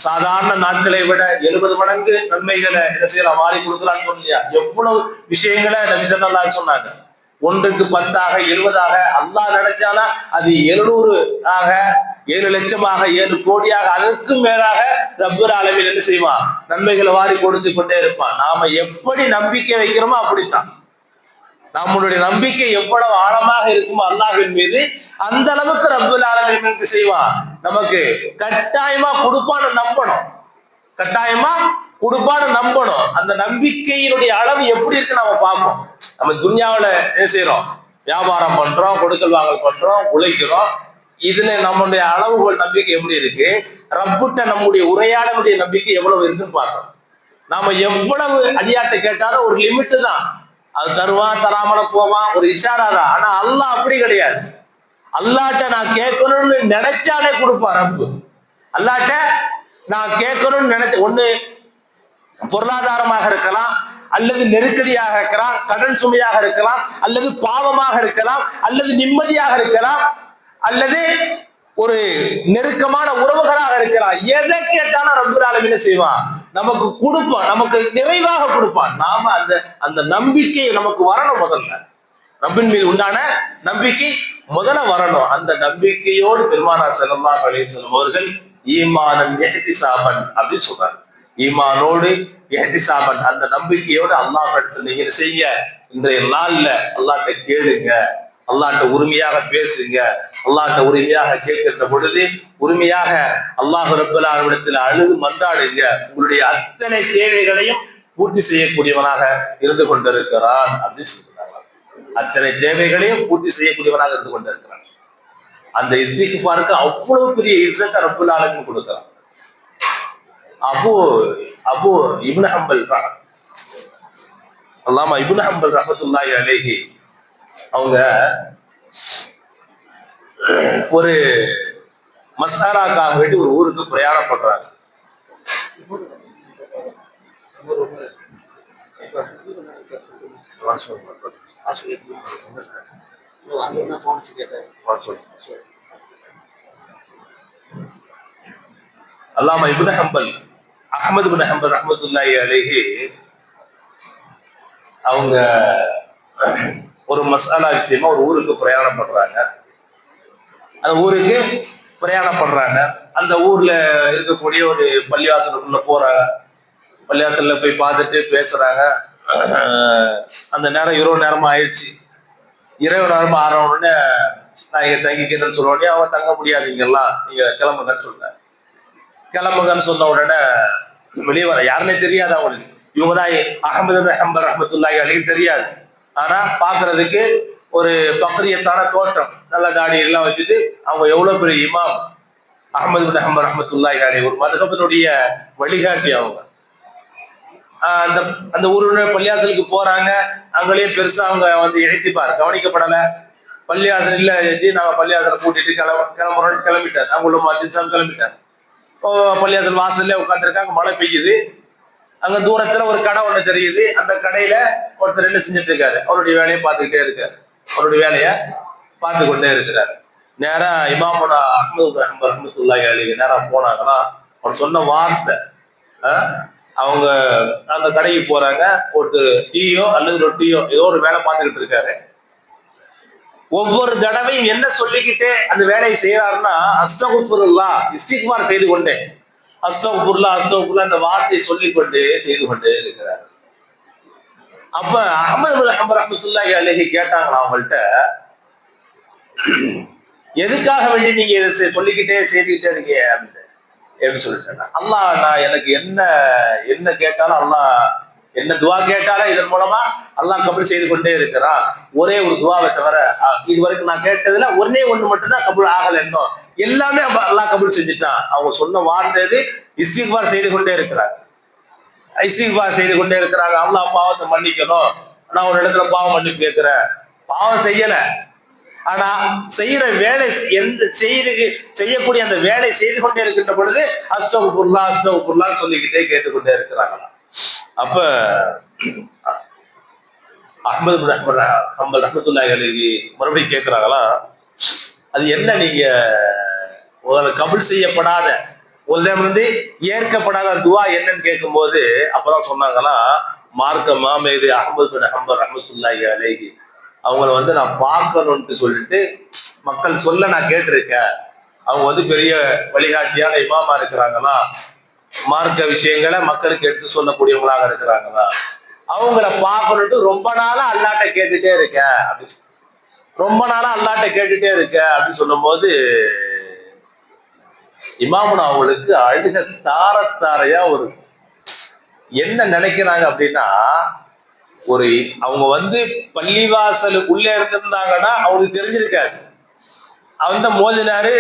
சாதாரண நாட்களை விட 70 மடங்கு நன்மைகளை என்ன செய்யலாம், வாரி கொடுக்கலான்னு சொன்னியா, எவ்வளவு விஷயங்களை நபி ஸல்லல்லாஹு அலைஹி சொன்னாங்க. 1க்கு 10ஆக 70ஆக அல்லாஹ் நினைச்சானா அது 700 ஆக 7 லட்சமாக 7 கோடியாக அதற்கும் மேலாக ரப்பர் ஆலமீன் என்ன செய்வான், நன்மைகளை வாரி கொடுத்து கொண்டே இருப்பான். நாம எப்படி நம்பிக்கை வைக்கிறோமோ அப்படித்தான். நம்மளுடைய நம்பிக்கை எவ்வளவு ஆழமாக இருக்குமோ அல்லாஹ்வின் மீது அந்த அளவுக்கு ரப்பல் ஆலமீன் செய்வான், நமக்கு கட்டாயமா கொடுப்பான்னு நம்பணும். கட்டாயமா கொடுப்பான்னு நம்பணும். அந்த நம்பிக்கையினுடைய அளவு எப்படி இருக்கு நம்ம பார்ப்போம். நம்ம துன்யாவுல என்ன செய்யறோம், வியாபாரம் பண்றோம், கொடுக்கல் வாங்கல் பண்றோம், உழைக்கிறோம். இதுல நம்மளுடைய அளவுகள் நம்பிக்கை எப்படி இருக்கு, ரப்புட்ட நம்முடைய உரையாடலுடைய நம்பிக்கை எவ்வளவு இருக்குன்னு பார்க்கணும். நாம எவ்வளவு அடியாட்ட கேட்டாலும் ஒரு லிமிட்டு தான், அது தருவான் தராமல போவான், ஒரு இஷாரா தான். ஆனா அல்லாஹ் அப்படி கிடையாது. அல்லாட்ட நான் கேட்கணும்னு நினைச்சாலே கொடுப்பான் ரப்பு. அல்லாட்ட நான் கேட்கணும்னு நினைச்ச ஒண்ணு பொருளாதாரமாக இருக்கலாம், அல்லது நெருக்கடியாக இருக்கலாம், கடன் சுமையாக இருக்கலாம், அல்லது பாவமாக இருக்கலாம், அல்லது நிம்மதியாக இருக்கலாம், அல்லது ஒரு நெருக்கமான உறவுகளாக இருக்கலாம். எதை கேட்டாலும் ரப்பல் ஆலமீன் செய்வான், நமக்கு கொடுப்பான், நமக்கு நிறைவாக கொடுப்பான். நாம அந்த நம்பிக்கை நமக்கு வரணும். முதல்ல ரப்பின் மீது உண்டான நம்பிக்கை முதல்ல வரணும். அந்த நம்பிக்கையோடு பெருமானார் ஸல்லல்லாஹு அலைஹி வஸல்லம் அவர்கள் ஈமானன் இஹ்திசாபன் அப்படின்னு சொல்றாங்க. ஈமானோடு இஹ்திசாபன், அந்த நம்பிக்கையோடு அல்லாஹ் இடத்துல நீங்க செய்யுங்க. இன்றைய நாள்ல அல்லாஹ்ட்ட கேளுங்க, அல்லாஹ்ட்ட உரிமையாக பேசுங்க, அல்லாஹ்ட்ட உரிமையாக கேட்கின்ற பொழுது உரிமையாக அல்லாஹ் ரப்பல் ஆலமீனிடத்தில் அழுது மன்றாடுங்க. உங்களுடைய அத்தனை தேவைகளையும் பூர்த்தி செய்யக்கூடியவனாக இருந்து கொண்டிருக்கிறான் அப்படின்னு சொல்றாங்க. அத்தனை தேவைகளையும் பூர்த்தி செய்யக்கூடியவனாக இருந்து கொண்டிருக்கிறான். அந்த இஸ்திக்ஃபாருக்கு அவ்வளவு பெரிய இஸ்ஸத்தை ரப்பல் ஆலமீன் கொடுக்கிறான். அபு இப்னு ஹம்பல் அல்லாமா இப்னு ஹம்பல் ரஹ்மத்துல்லாஹி அலைஹி அவங்க ஒரு மஸ்ஹராக்காக வேண்டி ஒரு ஊருக்கு பிரயாணம் பண்றாங்க. அல்லாமா இப்னு ஹம்பல் அஹ்மது இப்னு ஹம்பல் ரஹ்மத்துல்லாஹி அலைஹி அவங்க ஒரு மசாலா விஷயமா ஒரு ஊருக்கு பிரயாணம் பண்றாங்க. அந்த ஊருக்கு பிரயாணம் பண்றாங்க. அந்த ஊர்ல இருக்கக்கூடிய ஒரு பள்ளிவாசலுக்குள்ள போறாங்க. பள்ளிவாசல்ல போய் பார்த்துட்டு பேசுறாங்க. அந்த நேரம் இரவு நேரமா ஆயிடுச்சு. இரவு நேரமா ஆன உடனே நான் இங்க தங்கிக்கிறேன்னு சொல்ல உடனே அவங்க தங்க முடியாது, இங்கெல்லாம் நீங்க கிளம்புங்கன்னு சொல்றேன். கிளம்புங்கன்னு சொன்ன உடனே வெளியே வர யாருன்னே தெரியாது அவங்களுக்கு. இவங்கதான் அஹ்மது இப்னு ஹம்பல் ரஹ்மத்துல்லாஹி அலைஹி தெரியாது. ஆனா பாக்குறதுக்கு ஒரு பக்ரியத்தான தோற்றம், நல்ல தாடி எல்லாம் வச்சுட்டு அவங்க எவ்வளவு பெரிய இமாம் அஹ்மது இப்னு ஹம்பல் ரஹ்மத்துல்லாஹி அலைஹி, ஒரு மதுஹபினுடைய வழிகாட்டி அவங்க. அந்த ஊருடைய பள்ளியாசலுக்கு போறாங்க. அங்கேயும் பெருசா அவங்க வந்து இழைத்திப்பார் கவனிக்கப்படலை. பள்ளியாசல் இல்ல, நாங்க பள்ளியாசலை கூட்டிட்டு கிளம்புறோம்னு கிளம்பிட்டார். அவங்களோட மதியம் கிளம்பிட்டார். பள்ளியாசல் வாசல்ல உட்காந்துருக்காங்க. மழை பெய்யுது. அங்க தூரத்துல ஒரு கடை ஒண்ணு தெரியுது. அந்த கடையில ஒருத்தர் என்ன செஞ்சுட்டு இருக்காரு, அவருடைய வேலையை பார்த்துக்கிட்டே இருக்காரு. அவருடைய வேலைய பார்த்து கொண்டே இருக்கிறாரு. நேரா இமாமுனா அஹ்மது இப்னு ஹம்பல் ரஹ்மத்துல்லாஹி அலைஹி நேரா போனாங்கன்னா அவர் சொன்ன வார்த்தை, அவங்க அந்த கடைக்கு போறாங்க. ஒரு டீயோ அல்லது ரொட்டியோ ஏதோ ஒரு வேலை பார்த்துக்கிட்டு இருக்காரு. ஒவ்வொரு தடவையும் என்ன சொல்லிக்கிட்டே அந்த வேலையை செய்யறாருன்னா, அஸ்தகுஃபிருல்லாஹ், இஸ்திக்பார் செய்து கொண்டே அஸ்தகுஃபிருல்லாஹ் அஸ்தகுஃபிருல்லாஹ் அந்த வார்த்தையை சொல்லிக்கொண்டே செய்து கொண்டே இருக்கிறார். அப்ப அஹ்மது இப்னு ஹம்பல் ரஹ்மத்துல்லாஹி அலைஹி கேட்டாங்களா அவங்கள்ட்ட, எதுக்காக வேண்டி நீங்க இதை சொல்லிக்கிட்டே செய்துக்கிட்டே இருக்கீங்க அப்படின்னு சொல்லிட்டேன். அல்லாஹ் நான் எனக்கு என்ன கேட்டாலும் அல்லாஹ் என்ன துவா கேட்டாலும் இதன் மூலமா அல்லாஹ் கபூல் செய்து கொண்டே இருக்கிறான். ஒரே ஒரு துவாவை தவிர இது வரைக்கும் நான் கேட்டதுல ஒன்னே ஒண்ணு மட்டும்தான் கபூல் ஆகல, இன்னும் எல்லாமே அல்லாஹ் கபூல் செஞ்சுட்டான். அவங்க சொன்ன வார்த்தை இஸ்திக்பார் செய்து கொண்டே இருக்கிறாங்க, இஸ்திக்பார் செய்து கொண்டே இருக்கிறாங்க. அல்லாஹ் பாவத்தை மன்னிக்கணும், நான் ஒரு இடத்துல பாவம் மன்னிப்பு கேட்கிறேன், பாவம் செய்யல, ஆனா செய்யற வேலை செய்யக்கூடிய அந்த வேலை செய்து கொண்டே இருக்கின்ற பொழுது அஸ்தகுஃபிருல்லாஹ் சொல்லிக்கிட்டே கேட்டுக்கொண்டே இருக்கிறாங்களா. அப்ப அஹ்மது பின் ஹம்பல் ரஹ்மத்துல்லாஹி அலைஹி மறுபடியும் கேட்கிறாங்களா, அது என்ன நீங்க கபூல் செய்யப்படாத வந்து ஏற்கப்படாத துவா என்னன்னு கேட்கும்போது அப்பதான் சொன்னாங்களா, மார்க்க மாமேது அஹ்மது பின் ஹம்பல் ரஹ்மத்துல்லாஹி அலைஹி அவங்கள வந்து நான் பார்க்கணும்னு சொல்லிட்டு மக்கள் சொல்ல நான் கேட்டிருக்கேன். அவங்க வந்து பெரிய வழிகாட்டியான இமாமா இருக்கிறாங்களா, மார்க்க விஷயங்களை மக்களுக்கு எடுத்து சொல்லக்கூடியவங்களாக இருக்கிறாங்களா, அவங்கள பார்க்கணும்ட்டு ரொம்ப நாளா அல்லாட்ட கேட்டுட்டே இருக்கேன் அப்படின்னு, ரொம்ப நாளா அல்லாட்ட கேட்டுட்டே இருக்கேன் அப்படின்னு சொல்லும் போது இமாமுனா அவங்களுக்கு அழுக தாரத்தாரையா ஒரு என்ன நினைக்கிறாங்க அப்படின்னா, ஒரு அவங்க வந்து பள்ளிவாசலுக்குள்ளே இருந்திருந்தாங்கன்னா அவங்களுக்கு தெரிஞ்சிருக்காது. அவன் தான் மோதினாரு,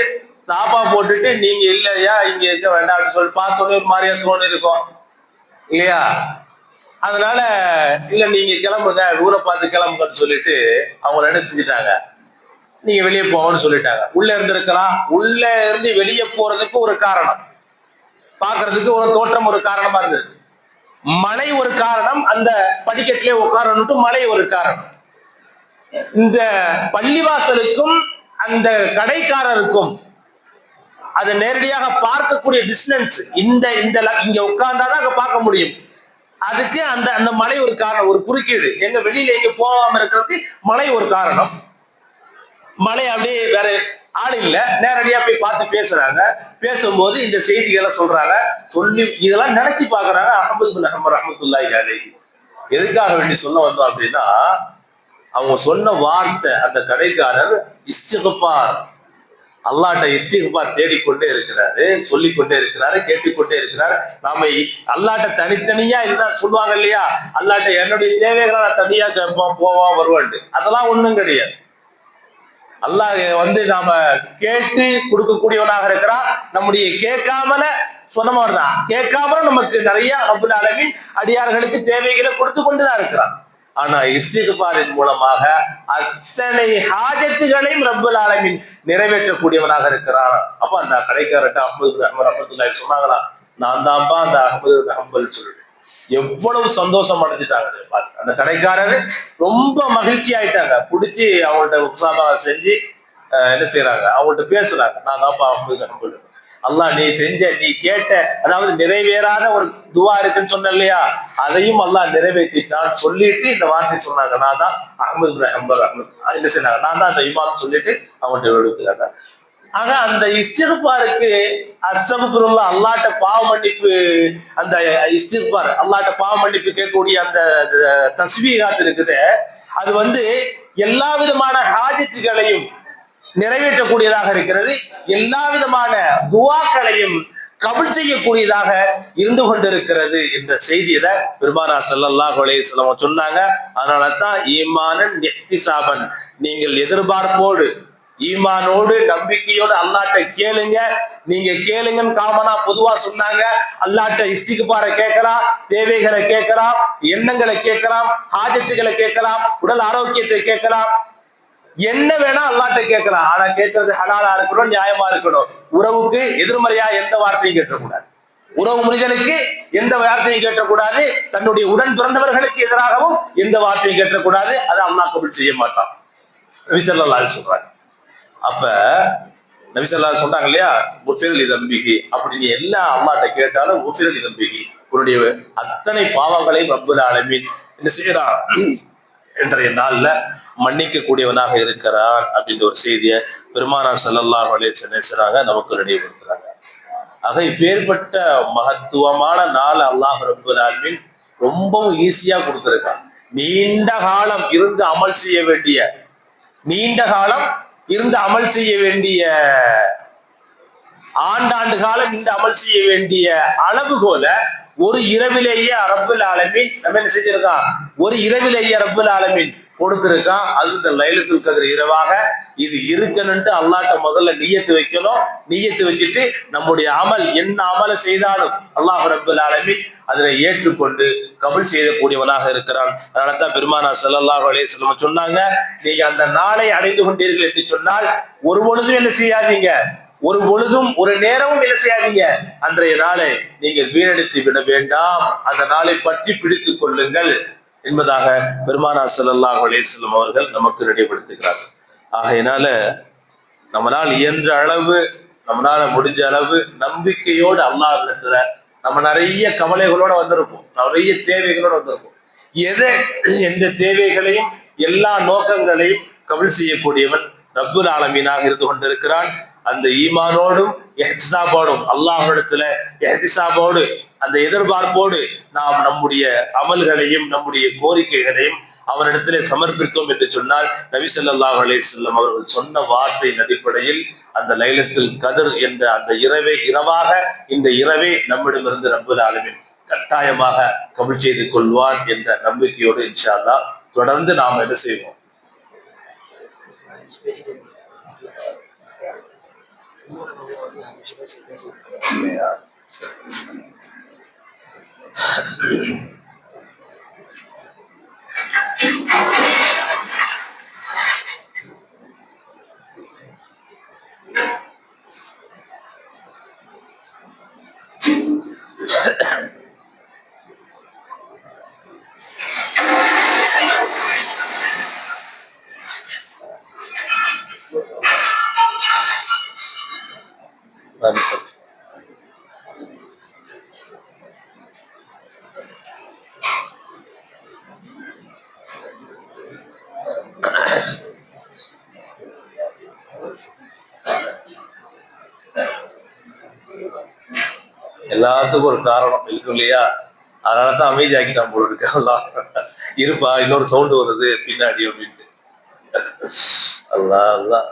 தாப்பா போட்டுட்டு நீங்க இல்லையா இங்க இருக்க வேண்டாம் அப்படின்னு சொல்லி பார்த்தோன்னே ஒரு மாதிரியா தோணு இருக்கும் இல்லையா. அதனால இல்ல நீங்க கிளம்புங்க, ஊரை பார்த்து கிளம்புங்கன்னு சொல்லிட்டு அவங்கள என்ன செஞ்சுட்டாங்க, நீங்க வெளியே போங்கன்னு சொல்லிட்டாங்க. உள்ள இருந்திருக்கலாம், உள்ள இருந்து வெளியே போறதுக்கு ஒரு காரணம், பாக்குறதுக்கு ஒரு தோற்றம் ஒரு காரணமா இருந்தது, மழை ஒரு காரணம், அந்த படிக்கட்டிலே உட்காரணுட்டு மழை ஒரு காரணம். இந்த பள்ளிவாசலுக்கும் அந்த கடைக்காரருக்கும் அதை நேரடியாக பார்க்கக்கூடிய டிஸ்டன்ஸ் இந்த இங்க உட்கார்ந்தாதான் அங்க பார்க்க முடியும். அதுக்கு அந்த அந்த மழை ஒரு காரணம், ஒரு குறுக்கீடு, எங்க வெளியில எங்க போகாம இருக்கிறதுக்கு மழை ஒரு காரணம். மழை அப்படியே வேற ஆள் இல்ல, நேரடியா போய் பார்த்து பேசுறாங்க. பேசும்போது இந்த செய்திகளை சொல்றாங்க, சொல்லி இதெல்லாம் நினைச்சு பாக்குறாங்க. அஹ்மது பின் ஹம்பல் ரஹ்மத்துல்லாஹி அலைஹி எதுக்காக வேண்டி சொல்ல வந்தோம் அப்படின்னா, அவங்க சொன்ன வார்த்தை அந்த கடைக்காரர் இஸ்திக்பார், அல்லாஹ்ட்ட இஸ்திக்பார் தேடிக்கொண்டே இருக்கிறாரு, சொல்லிக்கொண்டே இருக்கிறாரு, கேட்டுக்கொண்டே இருக்கிறாரு. நாம அல்லாஹ்ட்ட தனித்தனியா இதுதான் சொல்லுவாங்க இல்லையா, அல்லாஹ்ட்ட என்னுடைய தேவைகளை நான் தனியா கேட்போம் போவோம் வருவான்ட்டு, அதெல்லாம் ஒண்ணும் கிடையாது. அல்லாஹ் வந்து நாம கேட்டு கொடுக்கக்கூடியவனாக இருக்கிறான். நம்முடைய கேட்காமல சொன்ன மாதிரிதான், கேட்காமலும் நமக்கு நிறைய ரப்புல் ஆலமீன் அடியார்களுக்கு தேவைகளை கொடுத்து கொண்டுதான் இருக்கிறான். ஆனா இஸ்திக்பாரின் மூலமாக அத்தனை ஹாஜத்துகளையும் ரப்புல் ஆலமீன் நிறைவேற்றக்கூடியவனாக இருக்கிறான். அப்ப அந்த கடைக்காரர்கிட்ட அஹ்மது ரஹ்மத்துல்லாஹி சொன்னாங்களா, நான் தான்ப்பா அந்த அஹ்மது ஹம்பல் சொல்லிட்டு எவ்வளவு சந்தோஷம் அடைஞ்சிட்டாங்க. அந்த கடைக்காரரு ரொம்ப மகிழ்ச்சி ஆயிட்டாங்க, பிடிச்சி அவங்கள்ட்ட உற்சாகமா செஞ்சு என்ன செய்யறாங்க, அவங்கள்ட்ட பேசுறாங்க, நான் தான்ப்பா அஹ்மது ஹம்பல், அல்லாஹ் நீ செஞ்ச நீ கேட்ட அதாவது நிறைவேறாத ஒரு துவா இருக்குன்னு சொன்ன இல்லையா, அதையும் அல்லாஹ் நிறைவேற்றிட்டான் சொல்லிட்டு இந்த வார்த்தை சொன்னாங்க, நான் தான் அஹ்மது பின் ஹம்பல் என்ன செய்யறாங்க, நான் தான் அந்த இமாம் சொல்லிட்டு அவங்கள்ட்ட எடுத்துக்காங்க. ஆக அந்த இஸ்திக்பாருக்கு அஸ்தக்ஃபிருல்லாஹ் அல்லாஹ்ட்ட பாவ மன்னிப்பு, அந்த இஸ்திக்பார் அல்லாஹ்ட்ட பாவ மன்னிப்பு கேட்கக்கூடிய அந்த தஸ்பீஹாத் இருக்குது, அது வந்து எல்லா விதமான ஹாஜத்துகளையும் நிறைவேற்றக்கூடியதாக இருக்கிறது, எல்லா விதமான துஆக்களையும் கபூல் செய்யக்கூடியதாக இருந்து கொண்டிருக்கிறது என்ற செய்தியில பெருமானார் ஸல்லல்லாஹு அலைஹி வஸல்லம் சொன்னாங்க. அதனால தான் ஈமானன் இஹ்திசாபன், நீங்கள் எதிர்பார்ப்போடு ஈமானோடு நம்பிக்கையோடு அல்லாஹ்ட்ட கேளுங்க. நீங்க கேளுங்கன்னு காமனா பொதுவா சொன்னாங்க. அல்லாஹ்ட்ட இஸ்திக்பாரை கேட்கலாம், தேவைகளை கேட்கலாம், எண்ணங்களை கேட்கலாம், ஹாஜத்துகளை கேட்கலாம், உடல் ஆரோக்கியத்தை கேட்கலாம், என்ன வேணா அல்லாஹ்ட்ட கேட்கலாம். ஆனா கேட்கறது ஹலாலா இருக்கணும், நியாயமா இருக்கணும். உறவுக்கு எதிர்மறையா எந்த வார்த்தையும் கேட்கக்கூடாது, உறவு முறிதலுக்கு எந்த வார்த்தையும் கேட்கக்கூடாது, தன்னுடைய உடன் பிறந்தவர்களுக்கு எதிராகவும் எந்த வார்த்தையும் கேட்கக்கூடாது. அதை அல்லாஹ் கபூல் செய்ய மாட்டான். நபி ஸல்லல்லாஹு அலைஹி சொல்றாங்க. அப்ப நபி ஸல்லல்லாஹு சொல்றாங்க இல்லையா, குஃபிரலி தம்பிகி, அப்படி நீ எல்லாம் அல்லாஹ்ட்ட கேட்டாலும் குஃபிரலி தம்பிகி, உன்னுடைய அத்தனை பாவங்களையும் ரப்புல் ஆலமீன் என்ன செய்யறான், இன்றைய நாள்ல மன்னிக்க கூடியவனாக இருக்கிறான் அப்படின்ற ஒரு செய்தியை பெருமானார் ஸல்லல்லாஹு அலைஹி வஸல்லம் நமக்கு நினைவுபடுத்துறாங்க. ஆக இப்பேற்பட்ட மகத்துவமான நாள் அல்லாஹ் ரப்புல் ஆலமீன் ரொம்பவும் ஈஸியா கொடுத்திருக்கான். நீண்ட காலம் இருந்து அமல் செய்ய வேண்டிய ஆண்டாண்டு காலம் இந்த அமல் செய்ய வேண்டிய அளவுகோல ஒரு இரவிலேயே ரப்புல் ஆலமீன் நம்ம என்ன செஞ்சிருக்கான், ஒரு இரவிலேயே ரப்புல் ஆலமீன் கொடுத்திருக்கான். அது இந்த லைலத்துல் கத்ர் இரவாக இது இருக்கணும்ட்டு அல்லாஹ்ட்ட முதல்ல நியத்து வைக்கணும். நியத்து வச்சுட்டு நம்முடைய அமல் என்ன அமலை செய்தாலும் அல்லாஹ் ரப்புல் ஆலமீன் அதனை ஏற்றுக்கொண்டு கபூல் செய்யக்கூடியவனாக இருக்கிறான். அதனாலதான் பெருமானார் ஸல்லல்லாஹு அலைஹி வஸல்லம் சொன்னாங்க, நீங்க அந்த நாளை அடைந்து கொண்டீர்கள் என்று சொன்னால் ஒரு பொழுதும் என்ன செய்யாதீங்க, ஒரு பொழுதும் ஒரு நேரமும் என்ன செய்யாதீங்க, அன்றைய நாளை நீங்கள் வீணடித்து விட வேண்டாம், அந்த நாளை பற்றி பிடித்துக் கொள்ளுங்கள் என்பதாக பெருமானார் ஸல்லல்லாஹு அலைஹி வஸல்லம் அவர்கள் நமக்கு நினைவுபடுத்துகிறார்கள். ஆகையினால நம்மளால் இயன்ற அளவு, நம்மளால முடிஞ்ச அளவு நம்பிக்கையோடு அல்லாஹ்விடத்துல நம்ம நிறைய கவலைகளோட வந்திருப்போம், நிறைய தேவைகளோட வந்திருப்போம். எந்த தேவைகளையும் எல்லா நோக்கங்களையும் கபூல் செய்யக்கூடியவன் ரப்புல் ஆலமீனாக இருந்து கொண்டிருக்கிறான். அந்த ஈமானோடும் இஹ்திசாபோடும் அல்லாஹ்விடத்துல இஹ்திசாபோடு அந்த எதிர்பார்ப்போடு நாம் நம்முடைய அமல்களையும் நம்முடைய கோரிக்கைகளையும் அவரிடத்திலே சமர்ப்பித்தோம் என்று சொன்னால் நபி ஸல்லல்லாஹு அலைஹி வஸல்லம் அவர்கள் சொன்ன வார்த்தையின் அடிப்படையில் அந்த லைலத்துல் கத்ர் என்ற அந்த இரவாக இந்த இரவை நம்மிடமிருந்து ரப்புல் ஆலமீன் கட்டாயமாக கபூல் செய்து கொள்வான் என்ற நம்பிக்கையோடு இன்ஷா அல்லாஹ் தொடர்ந்து நாம் என்ன செய்வோம். எல்லாத்துக்கும் ஒரு காரணம் இருக்கும் இல்லையா, அதனாலதான் அமைதி ஆக்கிட்டான் போல இருக்கு. அல்லாஹ் இருப்பா, இன்னொரு சவுண்டு வருது பின்னாடி அப்படின்ட்டு. அல்லாஹ் அல்லாஹ்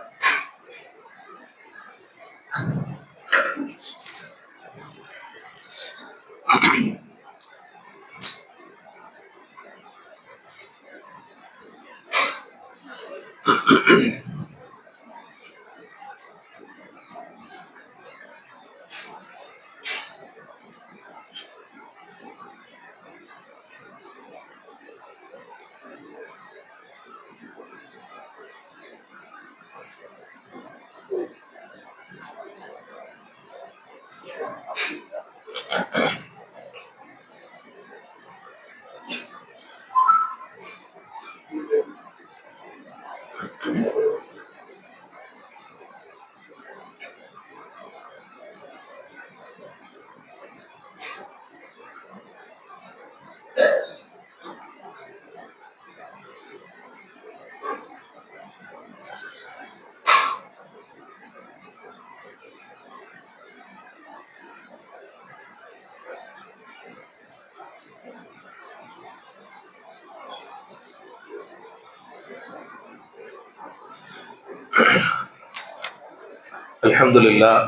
அல்ஹம்துலில்லாஹ்.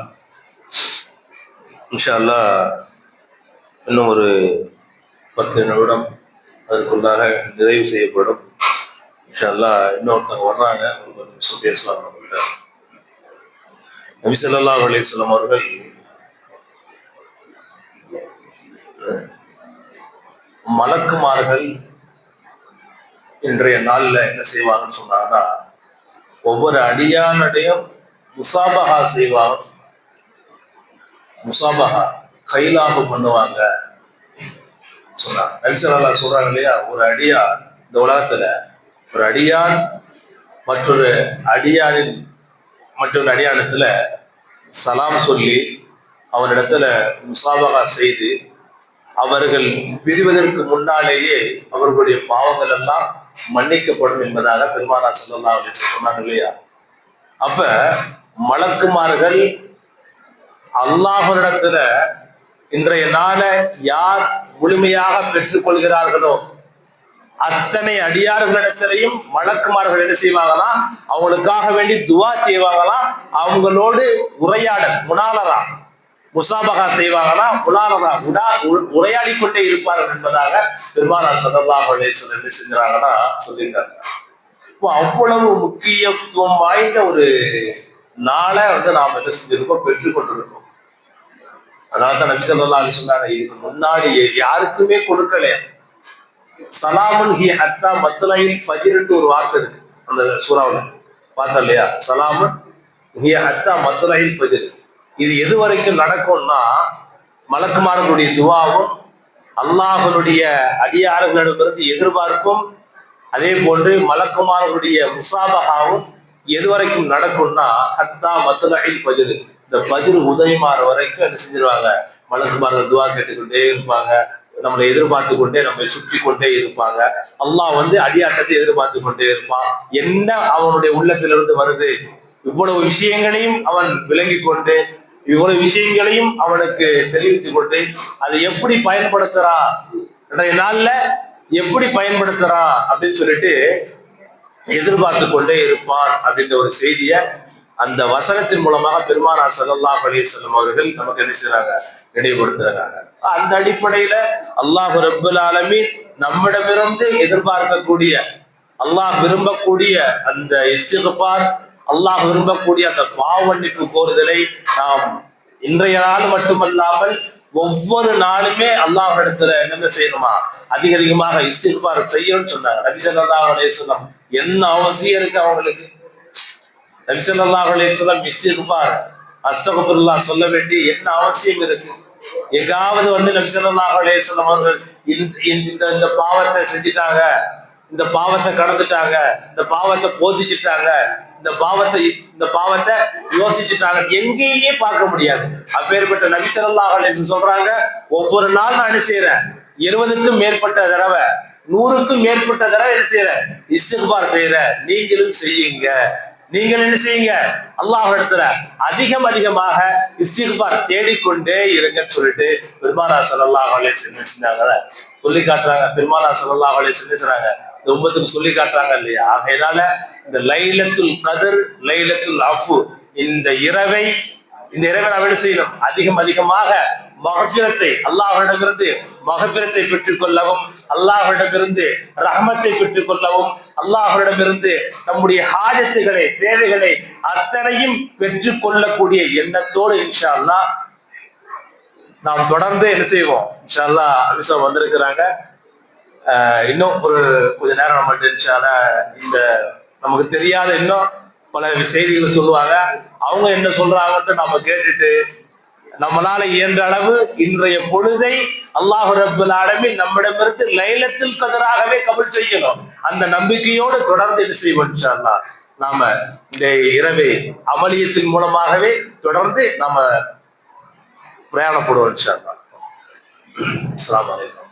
இன்ஷா அல்லாஹ் இன்னும் ஒரு 10 நிமிடம் அதற்குள்ளாக நிறைவு செய்யப்படும். இன்ஷா அல்லாஹ் இன்னொருத்தவங்க வர்றாங்க, ஒரு 10 நிமிஷம் பேசலாம் நம்மகிட்ட. நபி ஸல்லல்லாஹு அலைஹி வஸல்லம் அவர்கள் மலக்குமார்கள் இன்றைய நாள்ல என்ன செய்வாங்கன்னு சொன்னாங்கன்னா, ஒவ்வொரு அடியானுடையும் முசாபஹா செய்வாங்க. முசாபஹா கைலாபு பண்ணுவாங்க சொன்னாங்க. நபி ஸல்லல்லாஹு சொல்றாங்க இல்லையா, ஒரு அடியான் இந்த உலகத்துல ஒரு அடியான் மற்றொரு அடியானத்துல சலாம் சொல்லி அவரிடத்துல முசாபஹா செய்து அவர்கள் பிரிவதற்கு முன்னாலேயே அவர்களுடைய பாவங்கள் எல்லாம் மன்னிக்கப்படும் என்பதாக பெருமானார் ஸல்லல்லாஹு அலைஹி வஸல்லம் சொன்னாங்க இல்லையா. அப்ப மலக்குமார்கள் அல்லாஹ்விடத்துல இன்றைய நாளை யார் முழுமையாக பெற்றுக் கொள்கிறார்களோ அத்தனை அடியார்களிடத்திலையும் மலக்குமார்கள் என்ன செய்வாங்களாம், அவங்களுக்காக வேண்டி துவா செய்வாங்களாம். அவங்களோடு உரையாடல் முனாலரா முசாபகா செய்வாங்கன்னா உரையாடி கொண்டே இருப்பார்கள் என்பதாக பெருமானார் ஸல்லல்லாஹு அலைஹி வஸல்லம் என்ன செஞ்சாங்கன்னா சொல்லியிருக்காங்க. இப்போ அவ்வளவு முக்கியத்துவம் வாய்ந்த ஒரு நாளை நாம் என்ன செஞ்சிருக்கோம், பெற்றுக் கொண்டிருக்கோம். அதனால்தான் நபி ஸல்லல்லாஹு அலைஹி வஸல்லம் சொன்னாங்க, இதுக்கு முன்னாடி யாருக்குமே கொடுக்கலையா. சலாமுன் ஹி ஹத்தா மத்லஇல் ஃபஜ்ர்னு ஒரு வார்த்தை இருக்கு அந்த சூறாவுல, பார்த்தா இல்லையா? சலாமுன் ஹி ஹத்தா மத்லஇல் ஃபஜ்ர். இது எது வரைக்கும் நடக்கும்னா, மலக்குமார்களுடைய துவாவும் அல்லாஹ்வுடைய அடியார்களிடமிருந்து எதிர்பார்ப்பும் அதே போன்று மலக்குமார்களுடைய முசாபகாவும் எது வரைக்கும் நடக்கும்னா, ஹத்தா மத்லஇல் ஃபஜ்ர், இந்த ஃபஜ்ர் உதயமாற வரைக்கும் என்ன செஞ்சிருவாங்க, மலக்குமார்கள் துவா கேட்டுக்கொண்டே இருப்பாங்க. நம்மளை எதிர்பார்த்து கொண்டே நம்மை சுற்றி கொண்டே இருப்பாங்க. அல்லாஹ் அடியாட்டத்தை எதிர்பார்த்து கொண்டே இருப்பான். என்ன அவனுடைய உள்ளத்திலிருந்து வருது, இவ்வளவு விஷயங்களையும் அவன் விளங்கி கொண்டு, இவ்வளவு விஷயங்களையும் அவனுக்கு தெரிவித்துக் கொண்டு, அதை எப்படி பயன்படுத்துறான், நாள்ல எப்படி பயன்படுத்துறான் அப்படின்னு சொல்லிட்டு எதிர்பார்த்து கொண்டே இருப்பான் அப்படின்ற ஒரு செய்தியை அந்த வசனத்தின் மூலமாக பெருமானார் ஸல்லல்லாஹு அலைஹி வஸல்லம் அவர்கள் நமக்கு என்ன செய்றாங்க, நினைவுபடுத்துறாங்க. அந்த அடிப்படையில அல்லாஹ் ரப்பல் ஆலமீன் நம்மிடமிருந்து எதிர்பார்க்கக்கூடிய, அல்லாஹ் விரும்பக்கூடிய அந்த இஸ்திக்ஃபார், அல்லாஹ் விரும்பக்கூடிய அந்த பாவமன்னிப்பு கோருதலை நாம் இன்றைய நாள் மட்டுமல்லாமல் ஒவ்வொரு நாளுமே அல்லாஹ் இடத்துல என்ன செய்யணுமா, அதிகமாக இஸ்திக்ஃபார் செய்யணும்னு சொன்னாங்க நபி ஸல்லல்லாஹு அலைஹி வஸல்லம். என்ன அவசியம் இருக்கு அவங்களுக்கு? நபி ஸல்லல்லாஹு அலைஹி வஸல்லம் இஸ்திக்ஃபார் அஸ்தக்ஃபிருல்லாஹ் சொல்ல வேண்டிய என்ன அவசியம் இருக்கு? எங்காவது நபி ஸல்லல்லாஹு அலைஹி வஸல்லம் அவர்கள் இந்த பாவத்தை செஞ்சிட்டாங்க, இந்த பாவத்தை கடந்துட்டாங்க, இந்த பாவத்தை போதிச்சுட்டாங்க, இந்த பாவத்தை யோசிச்சுட்டாங்க, எங்கேயுமே பார்க்க முடியாது. அப்பேற்பட்ட நபி ஸல்லல்லாஹு அலைஹி வஸல்லம் சொல்றாங்க, ஒவ்வொரு நாள் நான் என்ன செய்யறேன், 70க்கும் மேற்பட்ட தடவை, 100க்கும் மேற்பட்ட தடவை என்ன செய்யறேன், இஸ்திக்ஃபார் செய்யறேன். நீங்களும் செய்யுங்க. நீங்கள் என்ன செய்யுங்க, அல்லாஹ் இடத்துல அதிகமாக இஸ்திக்ஃபார் தேடிக்கொண்டே இருங்கன்னு சொல்லிட்டு பெருமானார் ஸல்லல்லாஹு அலைஹி வஸல்லம் செஞ்சாங்க, சொல்லி காட்டுறாங்க. பெருமானார் ஸல்லல்லாஹு அலைஹி வஸல்லம் செய்றாங்க, இந்த உம்மத்துக்கு சொல்லி காட்டுறாங்க இல்லையா? ஆகையினால இந்த லைலத்துல் கத்ர், லைலத்துல் அஃபு, இந்த இரவை நாம் என்ன செய்யணும், அதிகமாக மகஃபிரத்தை, அல்லாஹ்விடமிருந்து மகஃபிரத்தை பெற்றுக் கொள்ளவும், அல்லாஹ்விடமிருந்து ரஹ்மத்தை பெற்றுக் கொள்ளவும், அல்லாஹ்விடமிருந்து நம்முடைய ஹாஜத்துகளை, தேவைகளை அத்தனையும் பெற்றுக் கொள்ளக்கூடிய எண்ணத்தோடு இன்ஷா அல்லாஹ் நாம் தொடர்ந்து என்ன செய்வோம். இன்ஷா அல்லாஹ் அபிஷா வந்திருக்கிறாங்க. இன்னும் ஒரு கொஞ்ச நேரம் நம்ம இன்ஷா அல்லாஹ் இந்த நமக்கு தெரியாத இன்னும் பல செய்திகளை சொல்லுவாங்க. அவங்க என்ன சொல்றாங்கன்ட்டு நம்ம கேட்டுட்டு நம்மளால இயன்ற அளவு இன்றைய பொழுதை அல்லாஹ் ரப்பல் ஆலமீன் நம்மிடமிருந்து லைலத்துல் கத்ராகவே கபூல் செய்யணும். அந்த நம்பிக்கையோடு தொடர்ந்து என்ன செய்வோம் இன்ஷா அல்லாஹ். நாம இந்த இரவை அமலியத்தின் மூலமாகவே தொடர்ந்து நாம பிரயாணப்படுவோம் இன்ஷா அல்லாஹ். அஸ்ஸலாமு அலைக்கும்.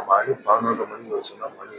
மணி 11 மணிக்கு சொன்னா மணி